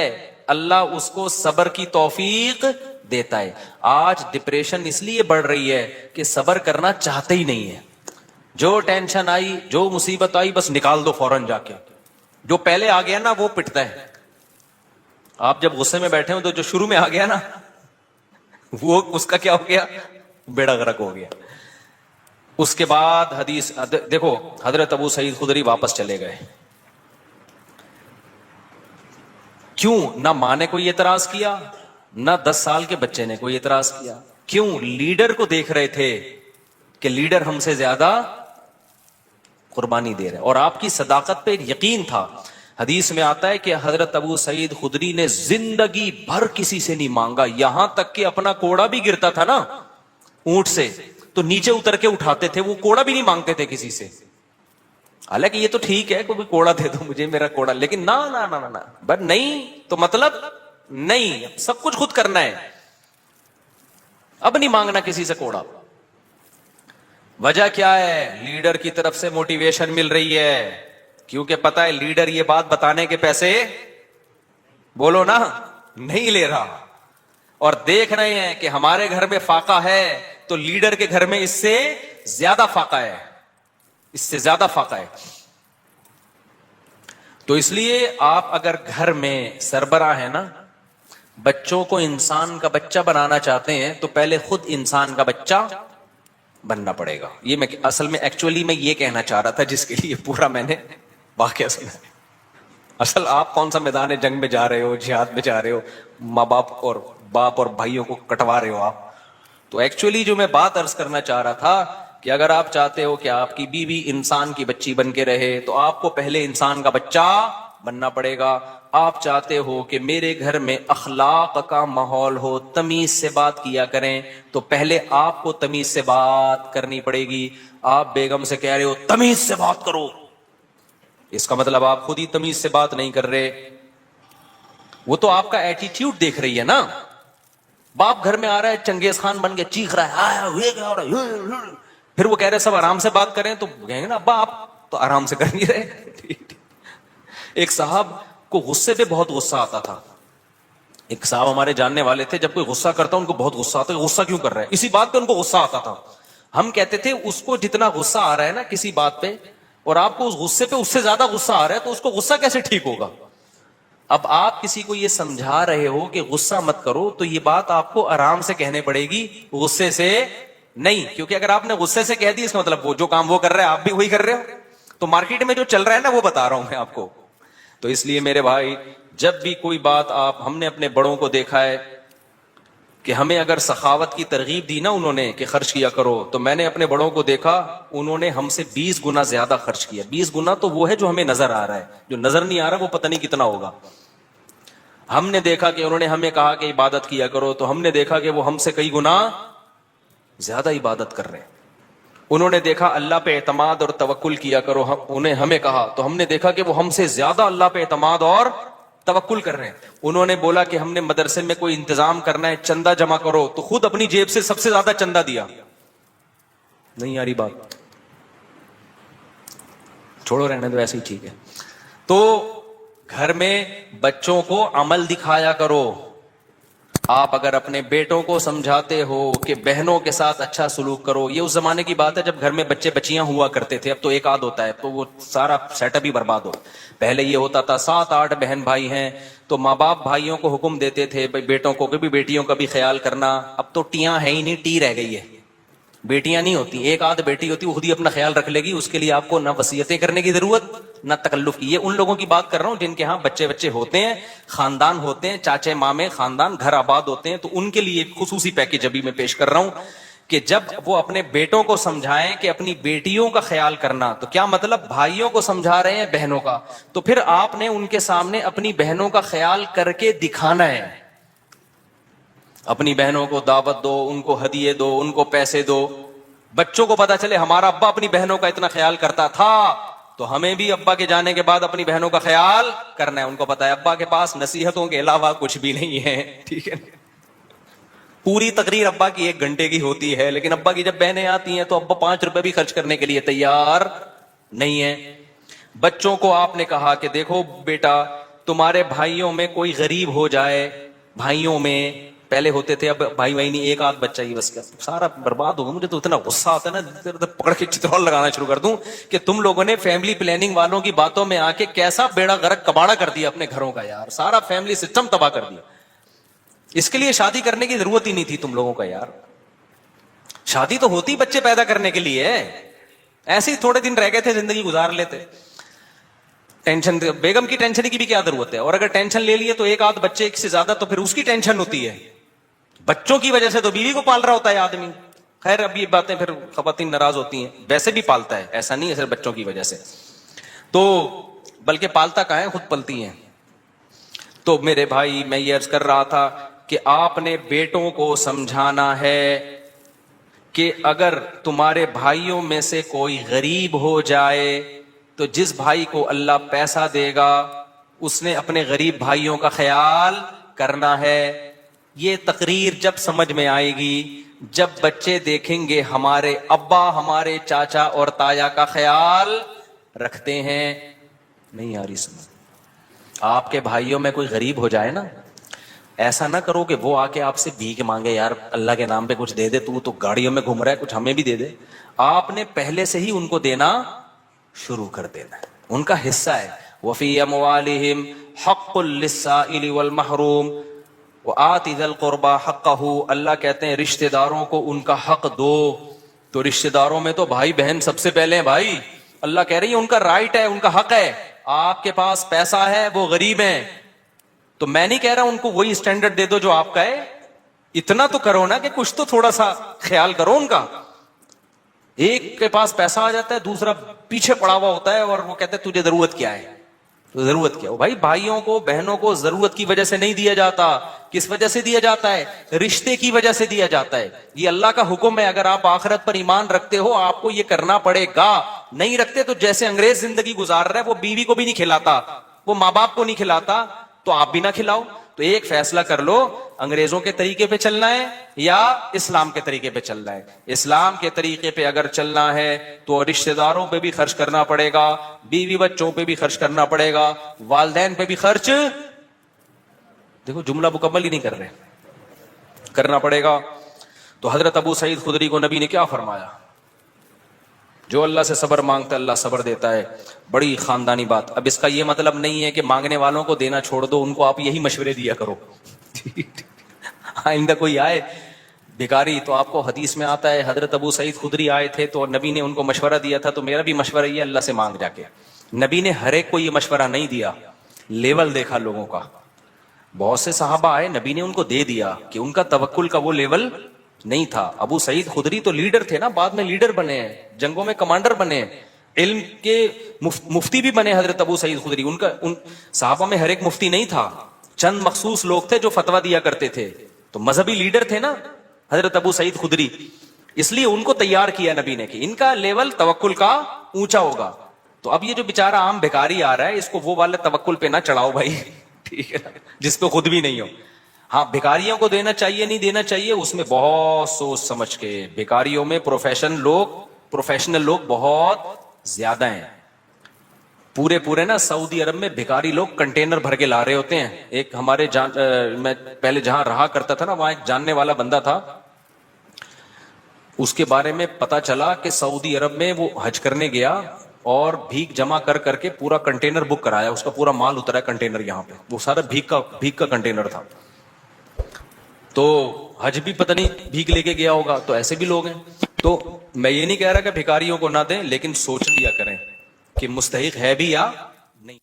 اللہ اس کو صبر کی توفیق دیتا ہے۔ آج ڈپریشن اس لیے بڑھ رہی ہے کہ صبر کرنا چاہتے ہی نہیں ہے۔ جو ٹینشن آئی، جو مصیبت آئی، بس نکال دو فوراً جا کے۔ جو پہلے آ گیا نا وہ پٹتا ہے۔ آپ جب غصے میں بیٹھے ہو تو جو شروع میں آ گیا نا وہ اس کا کیا ہو گیا؟ بیڑا غرق ہو گیا۔ اس کے بعد حدیث دیکھو، حضرت ابو سعید خدری واپس چلے گئے۔ کیوں؟ نہ ماں نے کوئی اعتراض کیا، نہ 10 سال کے بچے نے کوئی اعتراض کیا۔ کیوں؟ لیڈر کو دیکھ رہے تھے کہ لیڈر ہم سے زیادہ قربانی دے رہے، اور آپ کی صداقت پہ یقین تھا۔ حدیث میں آتا ہے کہ حضرت ابو سعید خدری نے زندگی بھر کسی سے نہیں مانگا، یہاں تک کہ اپنا کوڑا بھی گرتا تھا نا اونٹ سے تو نیچے اتر کے اٹھاتے تھے، وہ کوڑا بھی نہیں مانگتے تھے کسی سے۔ حالانکہ یہ تو ٹھیک ہے کوئی کوڑا دے دو مجھے، میرا کوڑا، لیکن نہ نہ نہ نہ بس نہیں تو مطلب نہیں، سب کچھ خود کرنا ہے، اب نہیں مانگنا کسی سے کوڑا۔ وجہ کیا ہے؟ لیڈر کی طرف سے موٹیویشن مل رہی ہے، کیونکہ پتا ہے لیڈر یہ بات بتانے کے پیسے بولو نا نہیں لے رہا، اور دیکھ رہے ہیں کہ ہمارے گھر میں فاقہ ہے تو لیڈر کے گھر میں اس سے زیادہ فاقہ ہے، اس سے زیادہ فاقہ ہے۔ تو اس لیے آپ اگر گھر میں سربراہ ہے نا، بچوں کو انسان کا بچہ بنانا چاہتے ہیں تو پہلے خود انسان کا بچہ بننا پڑے گا۔ یہ میں اصل میں ایکچولی میں یہ کہنا چاہ رہا تھا، جس کے لیے پورا میں نے واقعہ سنا۔ اصل آپ کون سا میدان جنگ میں جا رہے ہو، جہاد میں جا رہے ہو، ماں باپ اور بھائیوں کو کٹوا رہے ہو آپ؟ تو ایکچولی جو میں بات عرض کرنا چاہ رہا تھا کہ اگر آپ چاہتے ہو کہ آپ کی بیوی انسان کی بچی بن کے رہے تو آپ کو پہلے انسان کا بچہ بننا پڑے گا۔ آپ چاہتے ہو کہ میرے گھر میں اخلاق کا ماحول ہو، تمیز سے بات کیا کریں، تو پہلے آپ کو تمیز سے بات کرنی پڑے گی۔ آپ بیگم سے کہہ رہے ہو تمیز سے بات کرو، اس کا مطلب آپ خود ہی تمیز سے بات نہیں کر رہے، وہ تو آپ کا ایٹیٹیوڈ دیکھ رہی ہے نا۔ باپ گھر میں آ رہا ہے چنگیز خان بن کے چیخ رہا ہے پھر وہ کہہ رہے سب آرام سے بات کریں, تو کہیں گے نا ابا آپ تو آرام سے کر نہیں رہے. ایک صاحب کو غصے پہ بہت غصہ آتا تھا. ایک صاحب ہمارے جاننے والے تھے, جب کوئی غصہ کرتا ان کو بہت غصہ آتا, غصہ کیوں کر رہا ہے, اسی بات پہ ان کو غصہ آتا تھا. ہم کہتے تھے اس کو جتنا غصہ آ رہا ہے نا کسی بات پہ, اور آپ کو اس غصے پہ اس سے زیادہ غصہ آ رہا ہے, تو اس کو غصہ کیسے ٹھیک ہوگا. اب آپ کسی کو یہ سمجھا رہے ہو کہ غصہ مت کرو, تو یہ بات آپ کو آرام سے کہنے پڑے گی, غصے سے نہیں. کیونکہ اگر آپ نے غصے سے کہہ دی, اس کا مطلب وہ جو کام وہ کر رہا ہے آپ بھی وہی کر رہے ہو. تو مارکیٹ میں جو چل رہا ہے نا وہ بتا رہا ہوں میں آپ کو. تو اس لیے میرے بھائی, جب بھی کوئی بات ہم نے اپنے بڑوں کو دیکھا ہے کہ ہمیں اگر سخاوت کی ترغیب دی نا انہوں نے کہ خرچ کیا کرو, تو میں نے اپنے بڑوں کو دیکھا انہوں نے ہم سے 20 گنا زیادہ خرچ کیا. 20 گنا تو وہ ہے جو ہمیں نظر آ رہا ہے, جو نظر نہیں آ رہا وہ پتہ نہیں کتنا ہوگا. ہم نے دیکھا کہ انہوں نے ہمیں کہا کہ عبادت کیا کرو, تو ہم نے دیکھا کہ وہ ہم سے کئی گنا زیادہ عبادت کر رہے ہیں. انہوں نے دیکھا اللہ پہ اعتماد اور توکل کیا کرو, انہیں ہمیں کہا تو ہم نے دیکھا کہ وہ ہم سے زیادہ اللہ پہ اعتماد اور توکل کر رہے ہیں. انہوں نے بولا کہ ہم نے مدرسے میں کوئی انتظام کرنا ہے, چندہ جمع کرو, تو خود اپنی جیب سے سب سے زیادہ چندہ دیا. نہیں آ رہی بات, چھوڑو رہنے دو, ایسے ہی ٹھیک ہے. تو گھر میں بچوں کو عمل دکھایا کرو. آپ اگر اپنے بیٹوں کو سمجھاتے ہو کہ بہنوں کے ساتھ اچھا سلوک کرو, یہ اس زمانے کی بات ہے جب گھر میں بچے بچیاں ہوا کرتے تھے, اب تو ایک آدھ ہوتا ہے, تو وہ سارا سیٹ اپ ہی برباد ہو. پہلے یہ ہوتا تھا 7-8 بہن بھائی ہیں, تو ماں باپ بھائیوں کو حکم دیتے تھے بیٹوں کو کہ بھی بیٹیوں کا بھی خیال کرنا. اب تو ٹیاں ہے ہی نہیں, ٹی رہ گئی ہے, بیٹیاں نہیں ہوتی, ایک آدھ بیٹی ہوتی, وہ خود ہی اپنا خیال رکھ لے گی, اس کے لیے آپ کو نہ وصیتیں کرنے کی ضرورت نہ تکلف کی. یہ ان لوگوں کی بات کر رہا ہوں جن کے ہاں بچے ہوتے ہیں, خاندان ہوتے ہیں, چاچے مامے خاندان گھر آباد ہوتے ہیں, تو ان کے لیے ایک خصوصی پیکج ابھی میں پیش کر رہا ہوں کہ جب وہ اپنے بیٹوں کو سمجھائیں کہ اپنی بیٹیوں کا خیال کرنا, تو کیا مطلب بھائیوں کو سمجھا رہے ہیں بہنوں کا, تو پھر آپ نے ان کے سامنے اپنی بہنوں کا خیال کر کے دکھانا ہے. اپنی بہنوں کو دعوت دو, ان کو ہدیے دو, ان کو پیسے دو, بچوں کو پتا چلے ہمارا ابا اپنی بہنوں کا اتنا خیال کرتا تھا, تو ہمیں بھی ابا کے جانے کے بعد اپنی بہنوں کا خیال کرنا ہے. ان کو پتا ہے ابا کے پاس نصیحتوں کے علاوہ کچھ بھی نہیں ہے, ٹھیک ہے. پوری تقریر ابا کی 1 گھنٹے کی ہوتی ہے, لیکن ابا کی جب بہنیں آتی ہیں تو ابا 5 روپے بھی خرچ کرنے کے لیے تیار نہیں ہے. بچوں کو آپ نے کہا کہ دیکھو بیٹا, تمہارے بھائیوں میں کوئی غریب ہو جائے, بھائیوں میں پہلے ہوتے تھے, اب بھائی نہیں, ایک آدھ بچہ ہی بس, سارا برباد ہوگا. مجھے تو اتنا غصہ آتا ہے نا, پکڑ کے چترول لگانا شروع کر دوں کہ تم لوگوں نے فیملی پلاننگ والوں کی باتوں میں آ کے کیسا بیڑا غرق کباڑا کر دیا اپنے گھروں کا یار, سارا فیملی سسٹم تباہ کر دیا. اس کے لیے شادی کرنے کی ضرورت ہی نہیں تھی تم لوگوں کا یار. شادی تو ہوتی بچے پیدا کرنے کے لیے, ایسے ہی تھوڑے دن رہ گئے تھے زندگی گزار لیتے. ٹینشن, بیگم کی ٹینشن کی بھی کیا ضرورت ہے, اور اگر ٹینشن لے لیے تو ایک آدھ بچے سے زیادہ تو پھر اس کی ٹینشن ہوتی ہے. بچوں کی وجہ سے تو بیوی کو پال رہا ہوتا ہے آدمی. خیر اب یہ باتیں پھر خواتین ناراض ہوتی ہیں, ویسے بھی پالتا ہے, ایسا نہیں ہے صرف بچوں کی وجہ سے, تو بلکہ پالتا کہاں ہے, خود پلتی ہیں. تو میرے بھائی میں یہ عرض کر رہا تھا کہ آپ نے بیٹوں کو سمجھانا ہے کہ اگر تمہارے بھائیوں میں سے کوئی غریب ہو جائے, تو جس بھائی کو اللہ پیسہ دے گا اس نے اپنے غریب بھائیوں کا خیال کرنا ہے. یہ تقریر جب سمجھ میں آئے گی جب بچے دیکھیں گے ہمارے ابا ہمارے چاچا اور تایا کا خیال رکھتے ہیں. نہیں آ رہی سمجھ. آپ کے بھائیوں میں کوئی غریب ہو جائے نا, ایسا نہ کرو کہ وہ آ کے آپ سے بھیک مانگے, یار اللہ کے نام پہ کچھ دے دے, تو گاڑیوں میں گھوم رہا ہے, کچھ ہمیں بھی دے دے. آپ نے پہلے سے ہی ان کو دینا شروع کر دینا ہے, ان کا حصہ ہے. وفی اموالہم حق للسائل والمحروم وآت ذی القربى حقہ. اللہ کہتے ہیں رشتہ داروں کو ان کا حق دو. تو رشتہ داروں میں تو بھائی بہن سب سے پہلے ہیں بھائی. اللہ کہہ رہی ہے ان کا رائٹ ہے, ان کا حق ہے. آپ کے پاس پیسہ ہے, وہ غریب ہیں, تو میں نہیں کہہ رہا ان کو وہی اسٹینڈرڈ دے دو جو آپ کا ہے, اتنا تو کرو نا کہ کچھ تو تھوڑا سا خیال کرو ان کا. ایک کے پاس پیسہ آ جاتا ہے, دوسرا پیچھے پڑا ہوا ہوتا ہے, اور وہ کہتے ہیں تجھے ضرورت کیا ہے, تو ضرورت کیا ہو بھائی. بھائیوں کو بہنوں کو ضرورت کی وجہ سے نہیں دیا جاتا. کس وجہ سے دیا جاتا ہے؟ رشتے کی وجہ سے دیا جاتا ہے. یہ اللہ کا حکم ہے, اگر آپ آخرت پر ایمان رکھتے ہو آپ کو یہ کرنا پڑے گا. نہیں رکھتے تو جیسے انگریز زندگی گزار رہا ہے, وہ بیوی کو بھی نہیں کھلاتا, وہ ماں باپ کو نہیں کھلاتا, تو آپ بھی نہ کھلاؤ. تو ایک فیصلہ کر لو, انگریزوں کے طریقے پہ چلنا ہے یا اسلام کے طریقے پہ چلنا ہے. اسلام کے طریقے پہ اگر چلنا ہے تو رشتہ داروں پہ بھی خرچ کرنا پڑے گا, بیوی بچوں پہ بھی خرچ کرنا پڑے گا, والدین پہ بھی خرچ, دیکھو جملہ مکمل ہی نہیں کر رہے, کرنا پڑے گا. تو حضرت ابو سعید خدری کو نبی نے کیا فرمایا؟ جو اللہ سے صبر مانگتا ہے اللہ صبر دیتا ہے. بڑی خاندانی بات. اب اس کا یہ مطلب نہیں ہے کہ مانگنے والوں کو دینا چھوڑ دو, ان کو آپ یہی مشورے دیا کرو. آئندہ کوئی آئے بھکاری تو آپ کو حدیث میں آتا ہے حضرت ابو سعید خدری آئے تھے تو نبی نے ان کو مشورہ دیا تھا, تو میرا بھی مشورہ یہ اللہ سے مانگ جا کے. نبی نے ہر ایک کو یہ مشورہ نہیں دیا, لیول دیکھا لوگوں کا. بہت سے صحابہ آئے, نبی نے ان کو دے دیا کہ ان کا توکل کا وہ لیول نہیں تھا. ابو سعید خدری تو لیڈر تھے نا, بعد میں لیڈر بنے ہیں, جنگوں میں کمانڈر بنے, علم کے مفتی بھی بنے حضرت ابو سعید خدری. ان صحابہ میں ہر ایک مفتی نہیں تھا, چند مخصوص لوگ تھے جو فتویٰ دیا کرتے تھے. تو مذہبی لیڈر تھے نا حضرت ابو سعید خدری, اس لیے ان کو تیار کیا نبی نے کہ ان کا لیول توکل کا اونچا ہوگا. تو اب یہ جو بیچارہ عام بھکاری آ رہا ہے اس کو وہ والے توکل پہ نہ چڑھاؤ بھائی, ٹھیک ہے, جس پہ خود بھی نہیں ہو. ہاں بھکاریوں کو دینا چاہیے نہیں دینا چاہیے اس میں بہت سوچ سمجھ کے. بھکاریوں میں پروفیشنل لوگ بہت زیادہ ہیں. پورے نا سعودی عرب میں بھکاری لوگ کنٹینر بھر کے لا رہے ہوتے ہیں. ایک ہمارے میں پہلے جہاں رہا کرتا تھا نا, وہاں ایک جاننے والا بندہ تھا, اس کے بارے میں پتا چلا کہ سعودی عرب میں وہ حج کرنے گیا اور بھیک جمع کر کے پورا کنٹینر بک کرایا, اس کا پورا مال اترا کنٹینر یہاں پہ, وہ سارا بھیک کا کنٹینر تھا. تو حج بھی پتہ نہیں بھیک لے کے گیا ہوگا. تو ایسے بھی لوگ ہیں. تو میں یہ نہیں کہہ رہا کہ بھکاریوں کو نہ دیں, لیکن سوچ لیا کریں کہ مستحق ہے بھی یا